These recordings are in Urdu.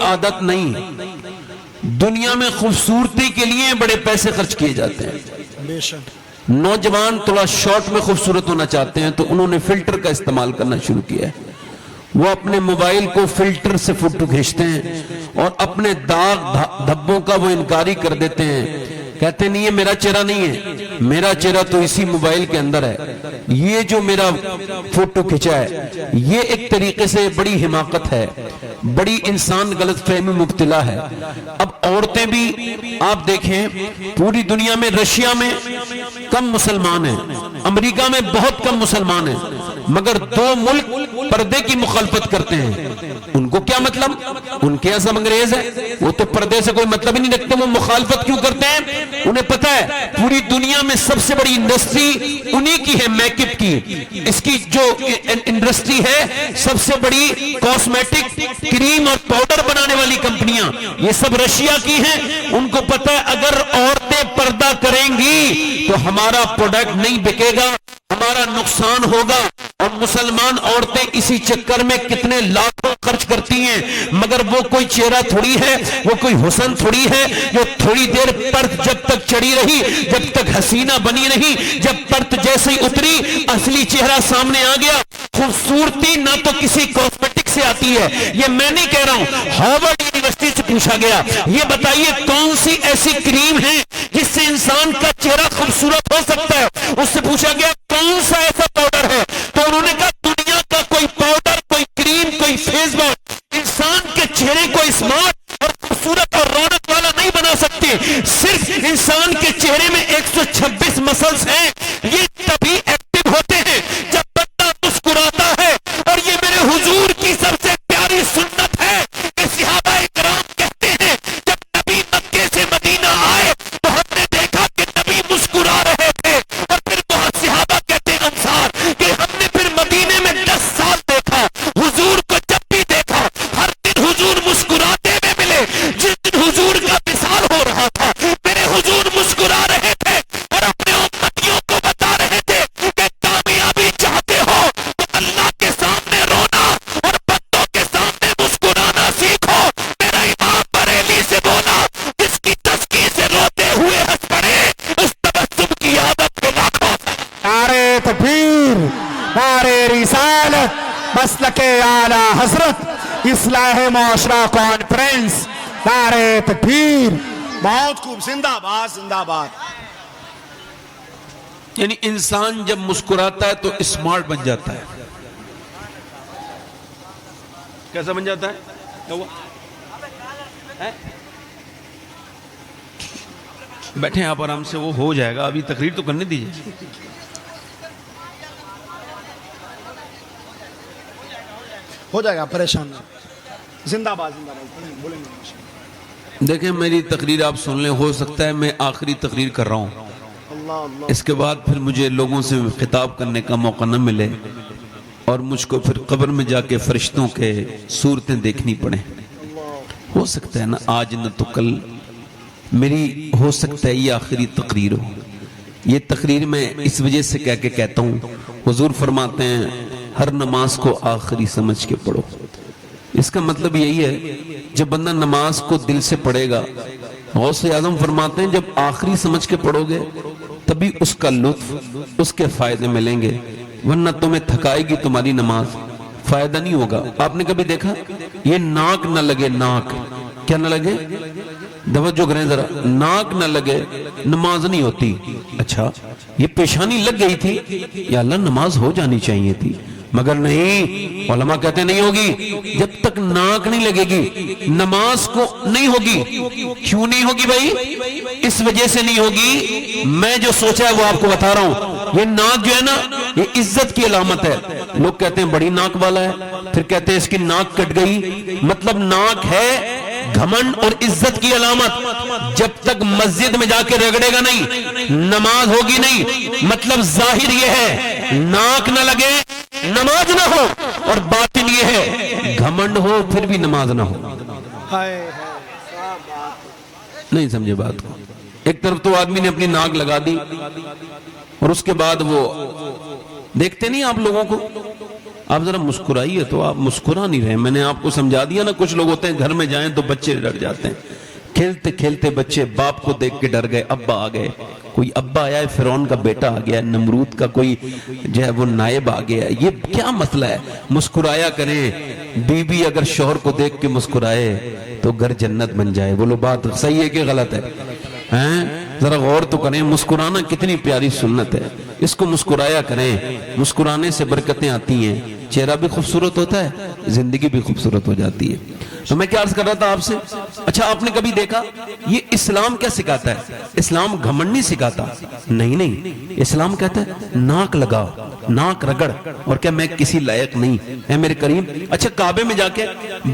عادت نہیں. دنیا میں خوبصورتی کے لیے بڑے پیسے خرچ کیے جاتے ہیں. بے شک. نوجوان تھوڑا شارٹ میں خوبصورت ہونا چاہتے ہیں تو انہوں نے فلٹر کا استعمال کرنا شروع کیا ہے. وہ اپنے موبائل کو فلٹر سے فوٹو کھینچتے ہیں اور اپنے داغ دھبوں کا وہ انکاری کر دیتے ہیں. کہتے نہیں یہ میرا چہرہ نہیں ہے، میرا چہرہ تو اسی موبائل کے اندر ہے. یہ جو میرا فوٹو کھینچا ہے یہ ایک طریقے سے بڑی حماقت ہے، بڑی انسان غلط فہمی مبتلا ہے. اب عورتیں بھی آپ دیکھیں، پوری دنیا میں رشیا میں کم مسلمان ہیں، امریکہ میں بہت کم مسلمان ہیں، مگر دو ملک پردے کی مخالفت کرتے ہیں. ان کو کیا مطلب؟ ان کے اعظم انگریز ہے، وہ تو پردے سے کوئی مطلب ہی نہیں رکھتے. وہ مخالفت کیوں کرتے ہیں؟ انہیں پتہ ہے پوری دنیا میں سب سے بڑی انڈسٹری انہی کی ہے، میک اپ کی. اس کی جو انڈسٹری ہے سب سے بڑی کاسمیٹک کریم اور پاؤڈر بنانے والی کمپنیاں یہ سب رشیا کی ہیں. ان کو پتہ ہے اگر عورتیں پردہ کریں گی تو ہمارا پروڈکٹ نہیں بکے گا، ہمارا نقصان ہوگا. اور مسلمان عورتیں اسی چکر میں کتنے لاکھوں خرچ کرتی ہیں، مگر وہ کوئی چہرہ تھوڑی ہے، وہ کوئی حسن تھوڑی ہے جو تھوڑی دیر پرت جب تک چڑھی رہی، جب تک حسینہ بنی رہی، جب پرت جیسے ہی اتری اصلی چہرہ سامنے آ گیا. خوبصورتی نہ تو کسی کاسمیٹک سے آتی ہے، یہ میں نہیں کہہ رہا ہوں، ہارورڈ یونیورسٹی سے پوچھا گیا یہ بتائیے کون سی ایسی کریم ہے جس سے انسان کا چہرہ خوبصورت ہو سکتا ہے. اس سے پوچھا گیا کون سا ایسا پاؤڈر ہے، تو انہوں نے کہا دنیا کا کوئی پاؤڈر، کوئی کریم، کوئی فیس واش انسان کے چہرے کو اسمارٹ اور خوبصورت اور رونق والا نہیں بنا سکتے. صرف انسان کے چہرے میں 126 مسلز ہیں، یہ تبھی ایکٹیو ہوتے ہیں جب بندہ مسکراتا ہے. اور یہ میرے حضور کی سب سے پیاری سنت ہے کہ صحابہ کرام کہتے ہیں جب نبی مکے سے مدینہ آئے تو ہم نے دیکھا کہ نبی مسکرا رہے تھے. اور پھر بہت صحابہ کہتے ہیں انصار کہ ہم نے پھر مدینے میں 10 سال دیکھا حضور کو، جب بھی دیکھا ہر دن حضور مسکراتے ہوئے ملے. جس دن حضور کا وصال ہو رہا تھا میرے حضور مسکرا رہے تھے اور اپنے امتیوں کو بتا رہے تھے کہ کامیابی چاہتے ہو تو اللہ کے سامنے رونا اور بندوں کے سامنے مسکرانا سیکھو. میرا امام بریلی سے بولا جس کی تسکی سے روتے ہوئے ہنس پڑے اس تبسم کی عادت پہ لاکھوں. نعرے تکبیر، نعرے رسالت، مسلک اعلی حضرت، اصلاح معاشرہ کانفرنس. نعرے تکبیر. بہت خوب. زندہ باد، زندہ باد. یعنی انسان جب مسکراتا ہے تو اسمارٹ بن جاتا ہے. کیسا بن جاتا ہے؟ کیا ہوا؟ بیٹھیں آپ آرام سے، وہ ہو جائے گا، ابھی تقریر تو کرنے دیجیے. ہو جائے گا، پریشان نہ. زندہ باد، زندہ باد. بولیں گے. دیکھیں میری تقریر آپ سن لیں، ہو سکتا ہے میں آخری تقریر کر رہا ہوں، اس کے بعد پھر مجھے لوگوں سے خطاب کرنے کا موقع نہ ملے اور مجھ کو پھر قبر میں جا کے فرشتوں کے صورتیں دیکھنی پڑیں. ہو سکتا ہے نا آج نہ تو کل میری، ہو سکتا ہے یہ آخری تقریر ہو. یہ تقریر میں اس وجہ سے کہہ کے کہتا ہوں، حضور فرماتے ہیں ہر نماز کو آخری سمجھ کے پڑھو. اس کا مطلب یہی ہے جب بندہ نماز کو دل سے پڑھے گا، غوث اعظم فرماتے ہیں جب آخری سمجھ کے پڑھو گے تبھی اس کا لطف، اس کے فائدے ملیں گے، ورنہ تمہیں تھکائے گی تمہاری نماز، فائدہ نہیں ہوگا. آپ نے کبھی دیکھا یہ ناک نہ لگے، ناک کیا نہ لگے، توجہ کریں ذرا، ناک نہ لگے نماز نہیں ہوتی. اچھا یہ پیشانی لگ گئی تھی، یا اللہ نماز ہو جانی چاہیے تھی، مگر نہیں. علماء کہتے نہیں ہوگی جب تک ناک نہیں لگے گی نماز کو نہیں ہوگی. کیوں نہیں ہوگی بھائی؟ اس وجہ سے نہیں ہوگی، میں جو سوچا ہے وہ آپ کو بتا رہا ہوں. یہ ناک جو ہے نا یہ عزت کی علامت ہے. لوگ کہتے ہیں بڑی ناک والا ہے، پھر کہتے ہیں اس کی ناک کٹ گئی. مطلب ناک ہے گھمنڈ اور عزت کی علامت. جب تک مسجد میں جا کے رگڑے گا نہیں نماز ہوگی نہیں. مطلب ظاہر یہ ہے ناک نہ لگے نماز نہ ہو، اور باطن یہ ہے گھمنڈ ہو پھر بھی نماز نہ ہو. نہیں سمجھے بات کو؟ ایک طرف تو آدمی نے اپنی ناک لگا دی اور اس کے بعد وہ دیکھتے نہیں آپ لوگوں کو، آپ ذرا مسکرائیے تو، آپ مسکرا نہیں رہے. میں نے آپ کو سمجھا دیا نا. کچھ لوگ ہوتے ہیں گھر میں جائیں تو بچے ڈر جاتے ہیں. کھیلتے کھیلتے بچے باپ کو دیکھ کے ڈر گئے, ابا آ گئے. کوئی ابا آیا ہے فرعون کا بیٹا آ گیا, نمرود کا کوئی جو ہے وہ نائب آ گیا. یہ کیا مسئلہ ہے؟ مسکرایا کریں. بیوی اگر شوہر کو دیکھ کے مسکرائے تو گھر جنت بن جائے. بولو بات صحیح ہے کہ غلط ہے؟ ذرا غور تو کریں. مسکرانا کتنی پیاری سنت ہے, اس کو مسکرایا کریں. مسکرانے سے برکتیں آتی ہیں, چہرہ بھی خوبصورت ہوتا ہے, زندگی بھی خوبصورت ہو جاتی ہے. تو میں کیا عرض کر رہا تھا آپ سے, اچھا آپ نے کبھی دیکھا یہ اسلام کیا سکھاتا ہے؟ اسلام گھمنڈ نہیں سکھاتا. نہیں, اسلام کہتا ہے ناک لگا, ناک رگڑ, اور کیا میں کسی لائق نہیں ہے میرے کریم. اچھا کعبے میں جا کے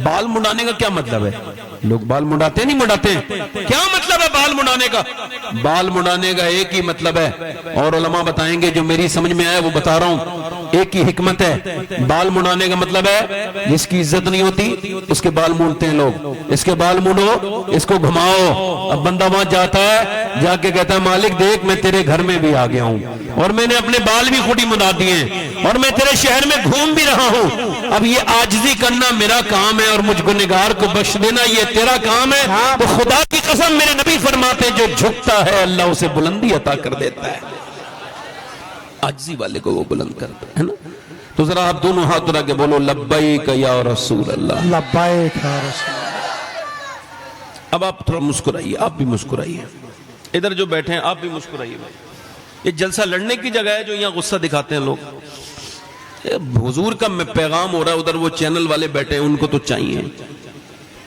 بال منڈانے کا کیا مطلب ہے؟ لوگ بال منڈاتے نہیں منڈاتے؟ کیا مطلب ہے بال منڈانے کا؟ بال منڈانے کا ایک ہی مطلب ہے, اور علماء بتائیں گے, جو میری سمجھ میں آیا وہ بتا رہا ہوں. ایک ہی حکمت ہے. بال منڈانے کا مطلب ہے جس کی عزت نہیں ہوتی اس کے بال مونڈتے ہیں لوگ. اس کے بال مونڈو, اس کو گھماؤ. اب بندہ وہاں جاتا ہے, جا کے کہتا ہے مالک دیکھ میں تیرے گھر میں بھی آ گیا ہوں, اور میں نے اپنے بال بھی خود ہی منڈا دیے ہیں, اور میں تیرے شہر میں گھوم بھی رہا ہوں. اب یہ عاجزی کرنا میرا کام ہے, اور مجھ گنہگار کو بخش دینا یہ تیرا کام ہے. تو خدا کی قسم میرے نبی فرماتے جو جھکتا ہے اللہ اسے بلندی عطا کر دیتا ہے. عاجزی والے کو وہ بلند کرتا ہے نا. تو ذرا آپ دونوں ہاتھ اٹھا کے بولو لبیک یا رسول اللہ. لبیک یا رسول اللہ. اب آپ تھوڑا مسکرائیے, آپ بھی مسکرائیے. ادھر جو بیٹھے ہیں آپ بھی مسکرائیے. بھائی یہ جلسہ لڑنے کی جگہ ہے جو یہاں غصہ دکھاتے ہیں لوگ. حضور کا پیغام ہو رہا ہے, ادھر وہ چینل والے بیٹھے ہیں, ان کو تو چاہیے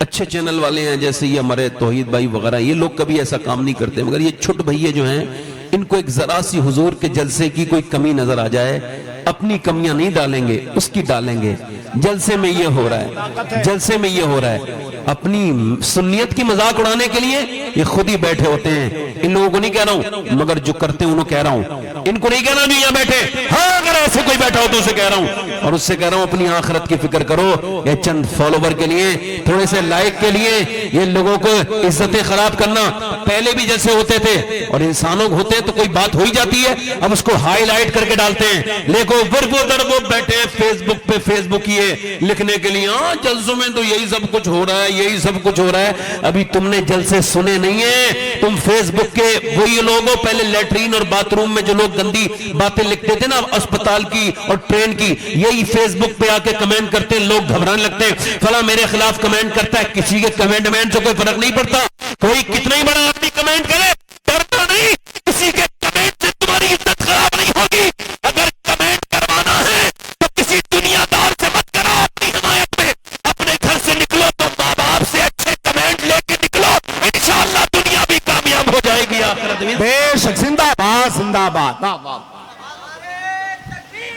اچھے چینل والے ہیں جیسے یہ ہمارے توحید بھائی وغیرہ, یہ لوگ کبھی ایسا کام نہیں کرتے. مگر یہ چھوٹ بھائیے جو ہیں ان کو ایک ذرا سی حضور کے جلسے کی کوئی کمی نظر آ جائے, اپنی کمیاں نہیں ڈالیں گے, اس کی ڈالیں گے. جلسے میں یہ ہو رہا ہے, جلسے میں یہ ہو رہا ہے, اپنی سنیت کی مذاق اڑانے کے لیے یہ خود ہی بیٹھے ہوتے ہیں. ان لوگوں کو نہیں کہہ رہا ہوں, مگر جو کرتے ہیں انہوں کہہ رہا ہوں. ان کو نہیں کہہ رہا جو یہاں بیٹھے, ہاں اگر ایسے کوئی بیٹھا ہو تو اسے کہہ رہا ہوں, اور اس سے کہہ رہا ہوں اپنی آخرت کی فکر کرو. یہ چند فالوور کے لیے, تھوڑے سے لائک کے لیے یہ لوگوں کو عزتیں خراب کرنا. پہلے بھی جیسے ہوتے تھے, اور انسانوں ہوتے ہیں تو کوئی بات ہو ہی جاتی ہے, اب اس کو ہائی لائٹ کر کے ڈالتے ہیں. لیکو ورگو درگو بیٹھے فیس بک پہ فیس بک یہ لکھنے کے لیے, ہاں جلسوں میں تو یہی سب کچھ ہو رہا ہے, یہی سب کچھ ہو رہا ہے. ابھی تم نے جلسے سنے نہیں ہیں. تم فیس بک کے وہی لوگوں, پہلے لیٹرین اور باتھ روم میں جو لوگ گندی باتیں لکھتے تھے نا اسپتال کی اور ٹرین کی, یہی فیس بک پہ آ کے کمنٹ کرتے ہیں. لوگ گھبرانے لگتے ہیں, فلاں میرے خلاف کمنٹ کرتا ہے. کسی کے کمنٹ سے کوئی فرق نہیں پڑتا. کوئی کتنا ہی بڑا آدمی کمنٹ کرے, ڈرنا نہیں. کسی کے کمنٹ سے تمہاری عزت خراب نہیں ہوگی. اگر کمنٹ کروانا ہے تو کسی دنیا دار سے مت کرو. اپنی حمایت میں اپنے گھر سے نکلو تو ماں باپ سے اچھے کمنٹ لے کے نکلو, انشاءاللہ دنیا بھی کامیاب ہو جائے گی, آخرت بھی. بے شک. زندہ باد, زندہ باد.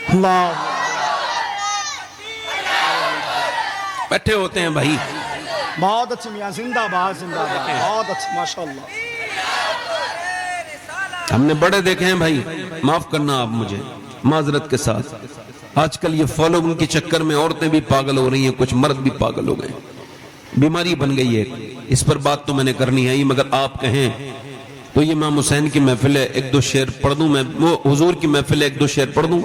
اللہ بیٹھے ہوتے ہیں بھائی. بہت اچھے میاں, زندہ باد, زندہ باد, بہت اچھے, ماشاءاللہ. ہم نے بڑے دیکھے ہیں بھائی, معاف کرنا آپ مجھے معذرت کے ساتھ. آج کل یہ فالو ان کے چکر میں عورتیں بھی پاگل ہو رہی ہیں, کچھ مرد بھی پاگل ہو گئے, بیماری بن گئی ہے. اس پر بات تو میں نے کرنی ہے ہی, مگر آپ کہیں تو یہ امام حسین کی محفل ہے, ایک دو شعر پڑھ دوں میں. وہ حضور کی محفل ہے, ایک دو شعر پڑھ دوں.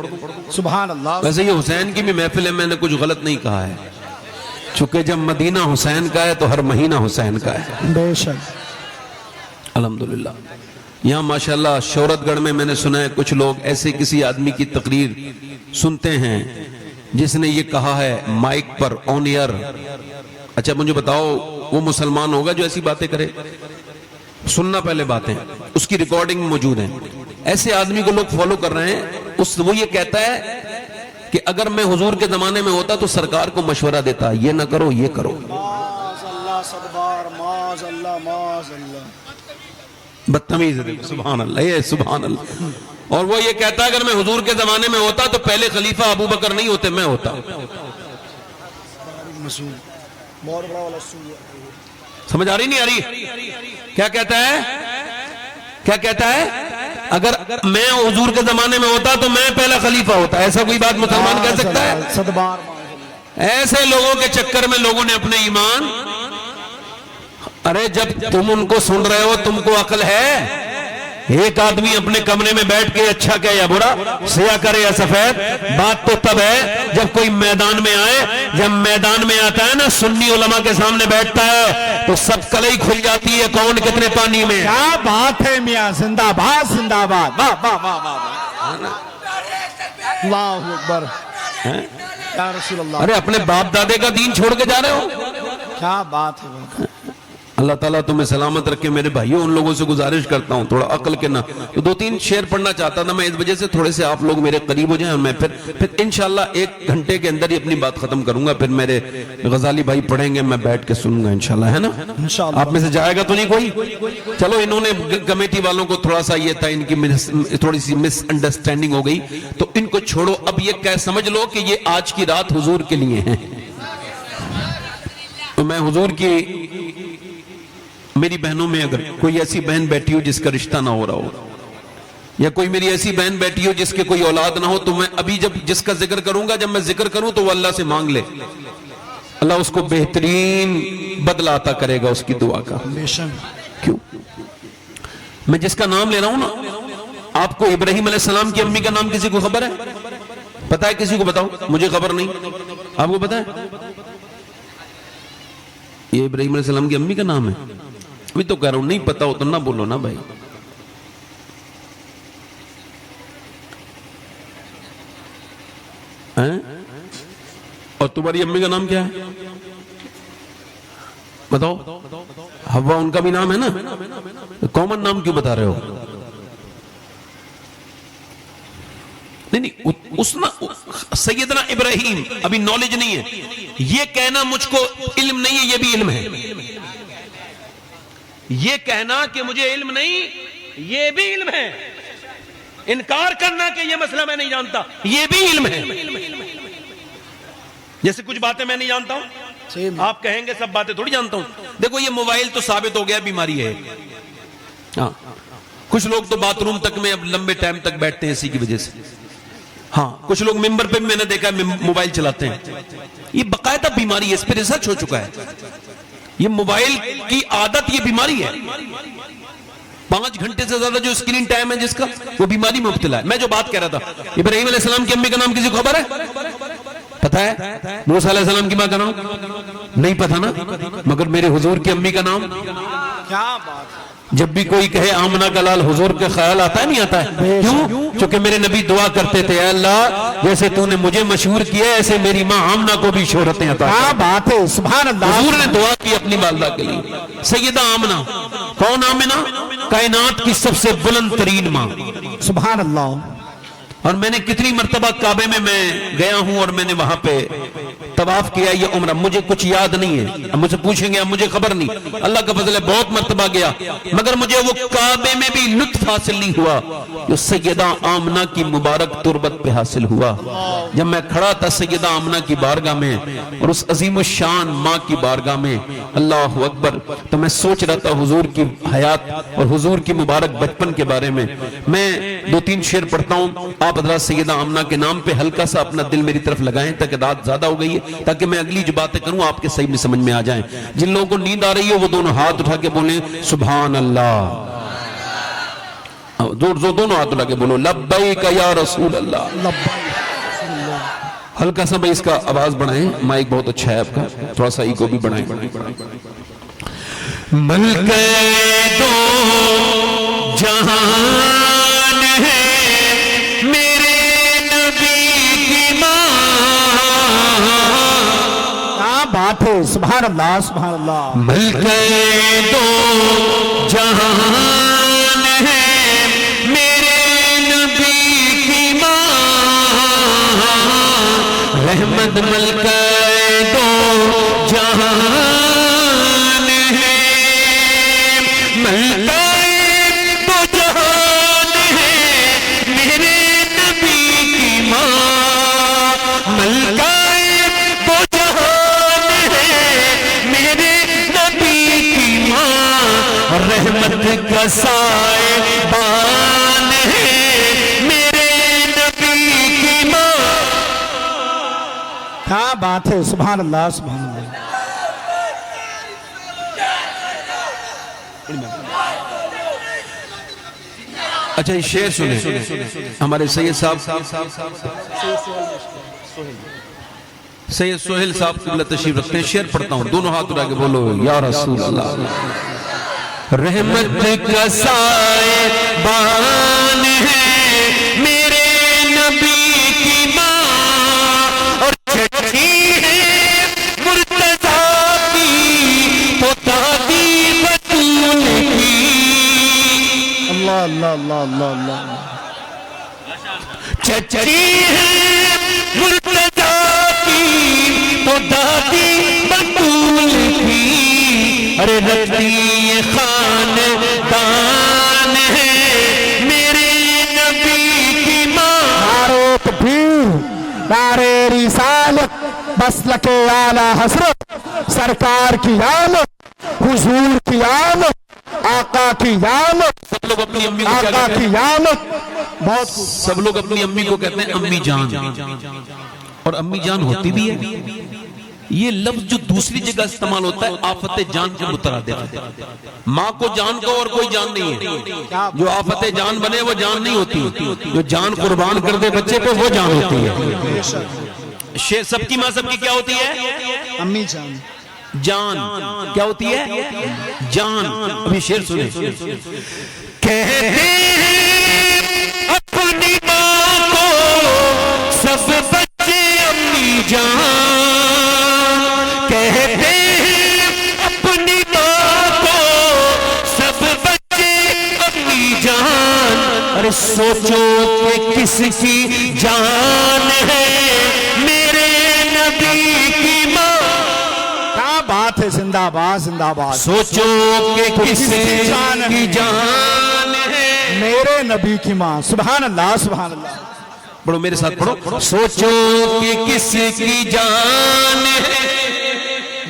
سبحان اللہ. ویسے یہ حسین کی بھی محفل ہے, میں نے کچھ غلط نہیں کہا ہے, چونکہ جب مدینہ حسین کا ہے تو ہر مہینہ حسین کا ہے. بے شک. الحمدللہ. یہاں ماشاءاللہ شہرت گڑھ میں نے سنا ہے کچھ لوگ ایسے کسی آدمی کی تقریر سنتے ہیں جس نے یہ کہا ہے مائک پر آن ایئر. اچھا مجھے بتاؤ وہ مسلمان ہوگا جو ایسی باتیں کرے؟ سننا پہلے باتیں, اس کی ریکارڈنگ موجود ہیں. ایسے آدمی کو لوگ فالو کر رہے ہیں. وہ یہ کہتا ہے کہ اگر میں حضور کے زمانے میں ہوتا تو سرکار کو مشورہ دیتا, یہ نہ کرو یہ کرو. ماذ اللہ صدبار, ماذ اللہ, ماذ اللہ. بدتمیز ہے. سبحان اللہ, یہ سبحان اللہ. اور وہ یہ کہتا ہے اگر میں حضور کے زمانے میں ہوتا تو پہلے خلیفہ ابو بکر نہیں ہوتے, میں ہوتا. سمجھ آ رہی نہیں آ رہی؟ کیا کہتا ہے, کیا کہتا ہے؟ اگر میں حضور کے زمانے میں ہوتا تو میں پہلا خلیفہ ہوتا. ایسا کوئی بات مسلمان کہہ سکتا ہے؟ ایسے لوگوں کے چکر میں لوگوں نے اپنے ایمان, ارے جب تم ان کو سن رہے ہو تم کو عقل ہے, ایک آدمی اپنے کمرے میں بیٹھ کے اچھا کہ یا برا، سیاہ کرے یا سفید، بات تو تب ہے جب کوئی میدان میں آئے. جب میدان میں آتا ہے نا، سنی علماء کے سامنے بیٹھتا ہے تو سب کلئی کھل جاتی ہے کون کتنے پانی میں. کیا بات ہے میاں، زندہ باد زندہ باد، واہ واہ واہ واہ، اللہ اکبر یا رسول اللہ. ارے اپنے باپ دادے کا دین چھوڑ کے جا رہے ہو. کیا بات ہے. اللہ تعالیٰ تمہیں سلامت رکھے. میرے بھائیوں، ان لوگوں سے گزارش کرتا ہوں تھوڑا عقل کے نہ، تو 2-3 شعر پڑھنا چاہتا تھا میں، اس وجہ سے تھوڑے سے آپ لوگ میرے قریب ہو جائیں اور میں پھر انشاءاللہ 1 گھنٹے کے اندر ہی اپنی بات ختم کروں گا. پھر میرے غزالی بھائی پڑھیں گے، میں بیٹھ کے سنوں گا انشاءاللہ، ہے نا؟ انشاءاللہ. آپ میں سے جائے گا تو نہیں کوئی؟ چلو، انہوں نے کمیٹی والوں کو تھوڑا سا یہ تھا، ان کی تھوڑی سی مس انڈرسٹینڈنگ ہو گئی، تو ان کو چھوڑو. اب یہ سمجھ لو کہ یہ آج کی رات حضور کے لیے ہیں. تو میں حضور کی، میری بہنوں میں اگر کوئی ایسی بہن بیٹھی ہو جس کا رشتہ نہ ہو رہا ہو، یا کوئی میری ایسی بہن بیٹھی ہو جس کے کوئی اولاد نہ ہو، تو میں ابھی جب جس کا ذکر کروں گا، جب میں ذکر کروں تو وہ اللہ سے مانگ لے، اللہ اس کو بہترین بدلہ عطا کرے گا اس کی دعا کا. کیوں؟ میں جس کا نام لے رہا ہوں نا، آپ کو ابراہیم علیہ السلام کی امی کا نام کسی کو خبر ہے؟ پتہ ہے کسی کو؟ بتاؤ، مجھے خبر نہیں، آپ کو پتہ ہے؟ یہ ابراہیم علیہ السلام کی امی کا نام ہے. ابھی تو کہہ رہا ہوں، نہیں پتا ہو تو نہ بولو نا بھائی. اور تمہاری امی کا نام کیا ہے بتاؤ؟ حوا ان کا بھی نام ہے نا، کامن نام کیوں بتا رہے ہو؟ نہیں، سیدنا ابراہیم، ابھی نالج نہیں ہے. یہ کہنا مجھ کو علم نہیں ہے، یہ بھی علم ہے. یہ کہنا کہ مجھے علم نہیں، یہ بھی علم ہے. انکار کرنا کہ یہ مسئلہ میں نہیں جانتا، یہ بھی علم ہے. جیسے کچھ باتیں میں نہیں جانتا ہوں، آپ کہیں گے سب باتیں تھوڑی جانتا ہوں. دیکھو، یہ موبائل تو ثابت ہو گیا بیماری ہے. ہاں، کچھ لوگ تو باتھ روم تک میں اب لمبے ٹائم تک بیٹھتے ہیں اسی کی وجہ سے. ہاں، کچھ لوگ ممبر پہ میں نے دیکھا موبائل چلاتے ہیں. یہ باقاعدہ بیماری ہے، اس پہ ریسرچ ہو چکا ہے. یہ موبائل کی عادت، یہ بیماری ہے. 5 گھنٹے سے زیادہ جو اسکرین ٹائم ہے جس کا، وہ بیماری میں مبتلا ہے. میں جو بات کہہ رہا تھا، ابراہیم علیہ السلام کی امی کا نام کسی کو خبر ہے؟ پتہ ہے؟ موسیٰ علیہ السلام کی ماں کا نام نہیں پتہ نا، مگر میرے حضور کی امی کا نام. کیا بات ہے. جب بھی کوئی کہے آمنہ کا لال، حضور کے خیال آتا ہے نہیں آتا ہے؟ کیوں؟ چونکہ میرے نبی دعا کرتے تھے، اے اللہ جیسے تو نے مجھے مشہور کیا ایسے میری ماں آمنہ کو بھی شہرتیں عطا کر. کیا بات ہے، سبحان اللہ. حضور نے دعا کی اپنی والدہ کے لیے. سیدہ آمنہ، کون آمنہ؟ کائنات کی سب سے بلند ترین ماں. سبحان اللہ. اور میں نے کتنی مرتبہ کعبے میں گیا ہوں اور میں نے وہاں پہ طواف کیا یہ عمرہ، مجھے کچھ یاد نہیں ہے. اب مجھ سے پوچھیں گے، اب مجھے خبر نہیں، اللہ کا فضل ہے بہت مرتبہ گیا، مگر مجھے وہ کعبے میں بھی لطف حاصل نہیں ہوا جو سیدہ آمنہ کی مبارک تربت پہ حاصل ہوا. جب میں کھڑا تھا سیدہ آمنہ کی بارگاہ میں اور اس عظیم الشان ماں کی بارگاہ میں، اللہ اکبر، تو میں سوچ رہا تھا حضور کی حیات اور حضور کی مبارک بچپن کے بارے میں. میں 2-3 شعر پڑھتا ہوں، آپ حضرات سیدہ آمنہ کے نام پہ ہلکا سا اپنا دل میری طرف لگائیں، تاکہ رات زیادہ ہو گئی ہے، تاکہ میں اگلی جو باتیں کروں آپ کے صحیح میں سمجھ میں آ جائیں. جن لوگوں کو نیند آ رہی ہے وہ دونوں ہاتھ اٹھا کے بولیں سبحان اللہ. دونوں ہاتھ اٹھا کے بولو لبیک یا رسول اللہ. ہلکا سا بھائی اس کا آواز بڑھائیں، مائک بہت اچھا ہے آپ کا، تھوڑا سا ایکو بھی بڑھائیں. ملک دو جہان ہے میرے نبی کی ماں. کیا بات ہے، سبحان اللہ سبحان اللہ. ملک دو جہان ہے میرے نبی کی ماں. رحمت ملک دو جہان ہے، ملک دو جہان ہے میرے نبی کی ماں. ملک دو جہان ہے میرے نبی کی ماں. رحمت کا سائبان ہے میرے نبی کی ماں. کیا بات ہے، سبحان اللہ سبحان اللہ. اچھا یہ شعر سنیں ہمارے سید صاحب سید سہیل صاحب قبلہ تشریف رکھتے ہیں. شعر پڑھتا ہوں, دونوں ہاتھ اٹھا کے بولو یا رسول اللہ. رحمت کا سائے بان ہے میرے نبی کی ماں, اور چھٹی ہے مرتضیٰ کی تو دادی بطول کی. اللہ اللہ اللہ اللہ اللہ. چھٹی ہے مرتضیٰ کی تو دادی بطول کی. ارے رتی خاندان ہے میرے نبی کی ماں. نعرے تکبیر, نعرے رسالت, مسلک اعلی حضرت, سرکار کی آمد, حضور کی آمد, آقا کی آمد, سب لوگ اپنی امی کو کیا آقا کہتے ہیں؟ کی آمد. بہت سب لوگ اپنی امی کو کہتے ہیں امی جان, اور امی جان ہوتی بھی ہے. یہ لفظ جو دوسری جگہ استعمال ہوتا ہے آفت جان کے مترادف ہے. ماں کو جان کو اور کوئی جان نہیں ہے. جو آفت جان بنے وہ جان نہیں ہوتی, جو جان قربان کر دے بچے پہ وہ جان ہوتی ہے. سب کی ماں سب کی کیا ہوتی ہے؟ امی جان. جان کیا ہوتی ہے؟ جان. ابھی شعر سنیں. کہتے ہیں اپنی ماں کو سب بچے امی جان, کہتے ہیں اپنی ماں کو سب بچے امی جان. ارے سوچو کہ کس کی جان ہے میرے نبی کی ماں. کیا بات ہے, زندہ باد زندہ باد. سوچو کہ کس کی جان ہے میرے نبی کی ماں. سبحان اللہ سبحان اللہ. پڑھو میرے ساتھ پڑھو. سوچو کہ کس کی جان ہے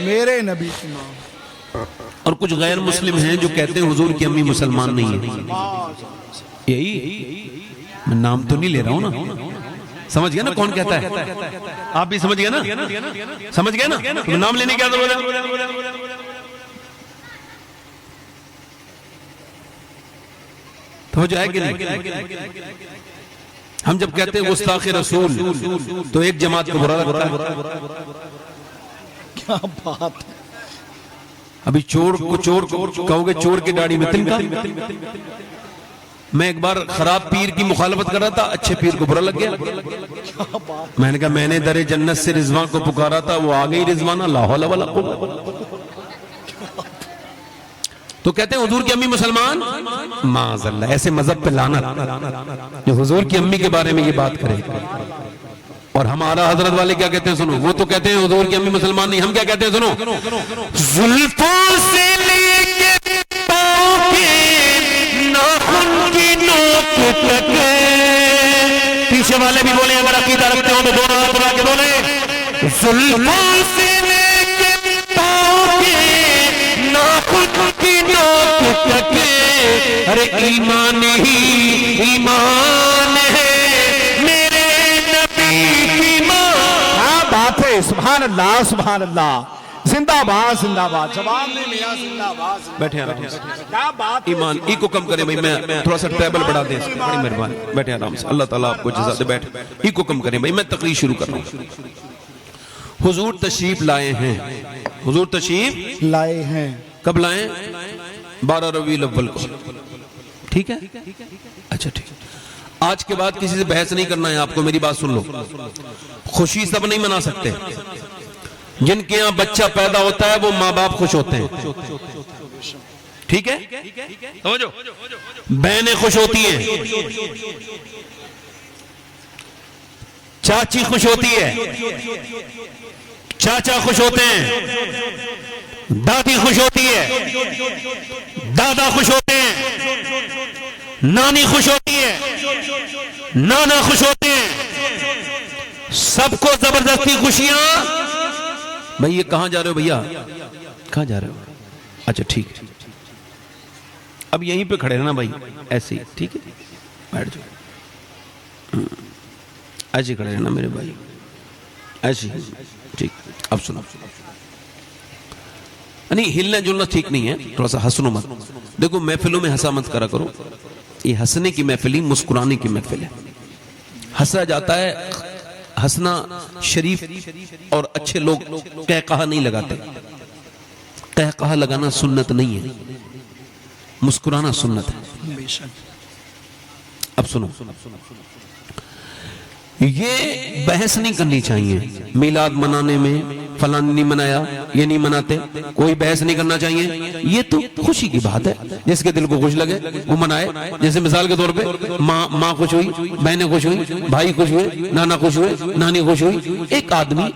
میرے نبی کی ماں. اور کچھ غیر مسلم ہیں جو کہتے ہیں حضور کی امی مسلمان نہیں ہے. یہی میں نام تو نہیں لے رہا ہوں نا, سمجھ گیا نا کون کہتا ہے؟ آپ بھی سمجھ گئے نا, سمجھ گئے نا, نام لینے کی ضرورت ہے. تو ہو جائے کہ نہیں؟ ہم جب کہتے ہیں گستاخ رسول تو ایک جماعت کو برا لگتا ہے. کیا بات ہے. ابھی چور کو چور کہو گے چور کی داڑھی میں تنکا. میں ایک بار خراب پیر کی مخالفت کر رہا تھا, اچھے پیر کو برا لگ گیا. میں نے کہا میں نے در جنت سے رضوان کو پکارا تھا, وہ آگئی رضوان. لا حول ولا قوت. تو کہتے ہیں حضور کی امی مسلمان, معاذ اللہ, ایسے مذہب پہ لعنت جو حضور کی امی کے بارے میں یہ بات کرے. اور ہمارا حضرت والے کیا کہتے ہیں سنو, وہ تو کہتے ہیں حضور کی امی مسلمان نہیں, ہم کیا کہتے ہیں سنو. زلفوں سے لے کے پاؤں کے ناخن کی نوک تک. پیچھے والے بھی بولے, اگر عقیدہ رکھتے ہو تو دونوں ہاتھ اٹھا کے بولے. زلفوں سے لے کے پاؤں کے ناخن کی نوک تک. ارے ایمان ہی ایمان ہے میرے نبی کی ماں. کیا بات ہے. سبحان اللہ سبحان اللہ. زندہ باد زندہ باد. جواب نہیں میاں, زندہ باد. بیٹھے آرام سے. کیا بات. ایمان ای کو کم کریں بھائی, میں تھوڑا سا ٹیبل بڑھا دیں, بڑی مہربانی. بیٹھے آرام سے, اللہ تعالیٰ آپ کو جزا دے. بیٹھے ای کو کم کریں بھائی, میں تقریر شروع کر رہا ہوں. حضور تشریف لائے ہیں, حضور تشریف لائے ہیں. کب لائیں؟ 12 ربیع الاول کو. ٹھیک ہے, اچھا ٹھیک ہے. آج کے بعد کسی سے بحث نہیں کرنا ہے آپ کو, میری بات سن لو. خوشی سب نہیں منا سکتے. جن کے یہاں بچہ پیدا ہوتا ہے وہ ماں باپ خوش ہوتے ہیں, ٹھیک ہے, بہنیں خوش ہوتی ہیں, چاچی خوش ہوتی ہے, چاچا خوش ہوتے ہیں, دادی خوش ہوتی ہے, دادا خوش ہوتے ہیں, نانی خوش ہوتی ہے, نانا خوش ہوتے ہیں. سب کو زبردستی خوشیاں. بھئی یہ کہاں جا رہے ہو بھیا, کہاں جا رہے ہو؟ اچھا ٹھیک ہے, اب یہیں پہ کھڑے رہنا بھائی, ایسے ہی ٹھیک ہے, بیٹھ جاؤ. ایسے کھڑے رہنا میرے بھائی, ایسے ہی ٹھیک. اب سنو, نہیں ہلنا جلنا ٹھیک نہیں ہے, تھوڑا سا ہنسنو مت. دیکھو محفلوں میں ہنسا مت کرا کرو, یہ ہنسنے کی محفل ہی مسکرانے کی محفل ہے. ہنسا جاتا ہے, ہنسنا شریف اور اچھے لوگ قہقہا نہیں لگاتے. قہقہا لگانا سنت نہیں ہے, مسکرانا سنت ہے. اب سنو, یہ بحث نہیں کرنی چاہیے میلاد منانے میں, فلان نہیں منایا, یہ نہیں مناتے, کوئی بحث نہیں کرنا چاہیے. یہ تو خوشی کی بات ہے, جس کے دل کو خوش لگے وہ منائے. جیسے مثال کے طور پہ ماں خوش ہوئی, بہنیں خوش ہوئی, بھائی خوش ہوئے, نانا خوش ہوئے, نانی خوش ہوئی. ایک آدمی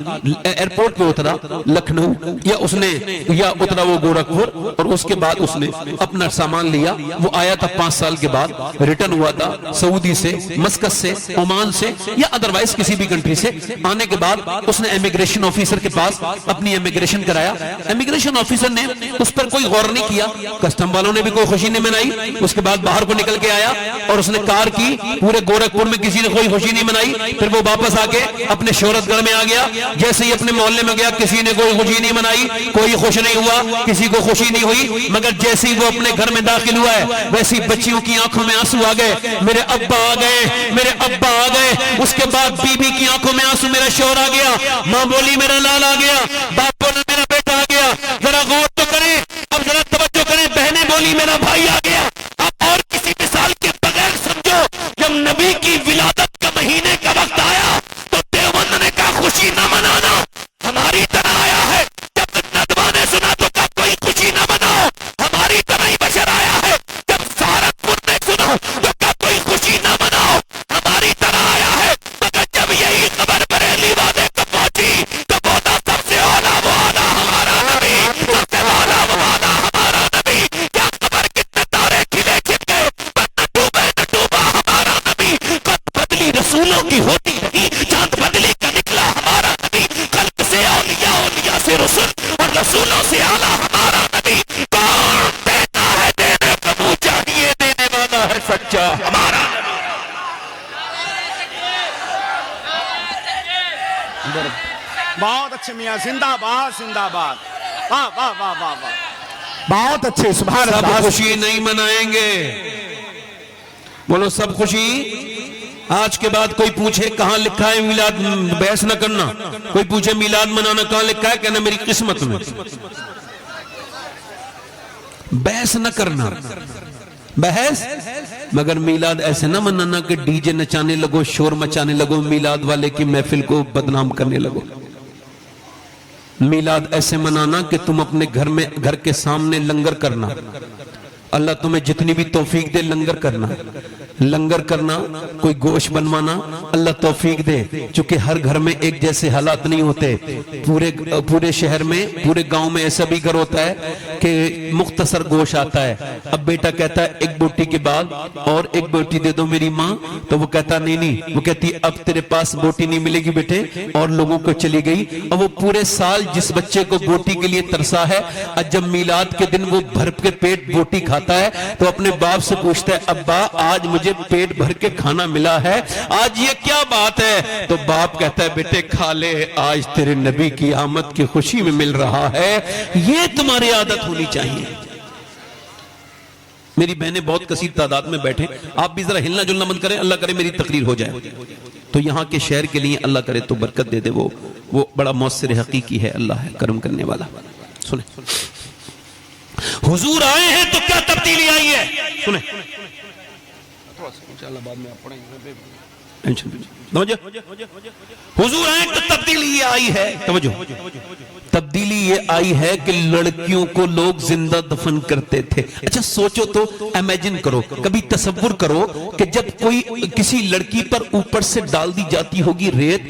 ایئرپورٹ پہ اترا لکھنؤ, یا اس نے یا اترا وہ گورکھپور, اور اس کے بعد اس نے اپنا سامان لیا. وہ آیا تھا 5 سال کے بعد, ریٹرن ہوا تھا سعودی سے, مسکت سے, عمان سے, یا ادروائز کسی بھی کنٹری سے. آنے کے بعد اس نے امیگریشن آفیسر کے پاس اپنی امیگریشن کرایا. امیگریشن آفیسر نے اس پر کوئی غور نہیں کیا, کسٹم والوں نے بھی کوئی خوشی نہیں منائی. اس کے بعد باہر کو نکل کے آیا اور اس نے کار کی, پورے گورکھپور میں کسی نے کوئی خوشی نہیں منائی. پھر وہ واپس آ کے اپنے شہرت گڑھ میں آ گیا. جیسے ہی اپنے محلے میں گیا, کسی نے کوئی خوشی نہیں منائی, کوئی خوش نہیں ہوا, کسی کو خوشی نہیں ہوئی. مگر جیسے ہی وہ اپنے گھر میں داخل ہوا ہے, ویسی بچیوں کی آنکھوں میں آنسو آ گئے, میرے ابا آ گئے, میرے ابا آ گئے. اس کے بعد بی بی کی آنکھوں میں آنسو, میرا شوہر آ گیا, ماں بولی میرا لال آ گیا, باپ بولا میرا بیٹا آ گیا. ذرا غور تو کریں, اب ذرا توجہ کریں. بہنیں بولی میرا بھائی آ گیا. اب اور کسی مثال کے بغیر سمجھو, جب نبی کی ولادت کا مہینے کا وقت آیا تو دیوبند نے کہا خوشی نہ منانا, ہماری طرح آیا ہے. جب ندوہ نے سنا تو کہا کوئی خوشی نہ مناؤ, ہماری طرح ہی بشر آیا ہے. جب سہارنپور نے سنا تو کہا کوئی خوشی نہ مناؤ, ہماری طرح آیا ہے. مگر جب یہی خبر بریلی والے کو پہنچی تو بولا سب سے اولا وہ آنا ہمارا نبی, سب سے اولا وہ آنا ہمارا نبی. کیا خبر کتنے تارے کھلے چھپ گئے, نہ ڈوبا ہمارا نبی. قد بدلی رسولوں کی ہوتی رہی, چاند بدلی کا نکلا ہمارا نبی. خلق سے اولیاء, اولیاء سے رسول, اور رسولوں سے اعلیٰ ہمارا نبی. کون دیتا ہے دینے کو منہ چاہیے, دینے والا ہے سچا ہمارا نبی. بہت اچھے میاں, زندہ باد, زندہ باد. واہ واہ واہ واہ واہ, بہت اچھے, سبحان سب اللہ. خوشی نہیں منائیں گے, بولو سب خوشی. آج کے بعد کوئی پوچھے کہاں لکھا ہے میلاد, بحث نہ کرنا. کوئی پوچھے میلاد منانا کہاں لکھا ہے, کہنا میری قسمت میں. بحث نہ کرنا, بحث. مگر میلاد ایسے نہ منانا کہ ڈی جے نچانے لگو, شور مچانے لگو, میلاد والے کی محفل کو بدنام کرنے لگو. میلاد ایسے منانا کہ تم اپنے گھر کے سامنے لنگر کرنا. اللہ تمہیں جتنی بھی توفیق دے لنگر کرنا, لنگر کرنا, کوئی گوشت بنوانا, اللہ توفیق دے. چونکہ ہر گھر میں ایک جیسے حالات نہیں ہوتے. پورے شہر میں, پورے گاؤں میں ایسا بھی گھر ہوتا ہے کہ مختصر گوشت آتا ہے. اب بیٹا کہتا ہے ایک بوٹی کے بعد اور ایک بوٹی دے دو میری ماں, تو وہ کہتا نہیں, وہ کہتی اب تیرے پاس بوٹی نہیں ملے گی بیٹے, اور لوگوں کو چلی گئی. اور وہ پورے سال جس بچے کو بوٹی کے لیے ترسا ہے, جب میلاد کے دن وہ بھر کے پیٹ بوٹی کھاتا ہے تو اپنے باپ سے پوچھتا ہے ابا آج مجھے پیٹ بھر کے کھانا ملا ہے, آج یہ کیا بات ہے؟ تو باپ کہتا ہے بیٹے کھا لے, آج تیرے نبی کی آمد کی خوشی میں مل رہا ہے. یہ تمہاری عادت ہونی چاہیے. میری بہنیں بہت کثیر تعداد میں بیٹھے, آپ بھی ذرا ہلنا جلنا مت کریں, اللہ کرے میری تقریر ہو جائے. تو یہاں کے شہر کے لیے اللہ کرے تو برکت دے دے, وہ بڑا مؤثر حقیقی ہے, اللہ ہے کرم کرنے والا. سنیں, حضور آئے ہیں تو کیا تبدیلی آئی ہے, سنیں. حضور آئے تو تبدیلی یہ آئی ہے, توجہ, تبدیلی یہ آئی ہے کہ لڑکیوں کو لوگ زندہ دفن کرتے تھے. اچھا سوچو تو, امیجن کرو, کبھی تصور کرو کہ جب کوئی کسی لڑکی پر اوپر سے ڈال دی جاتی ہوگی ریت,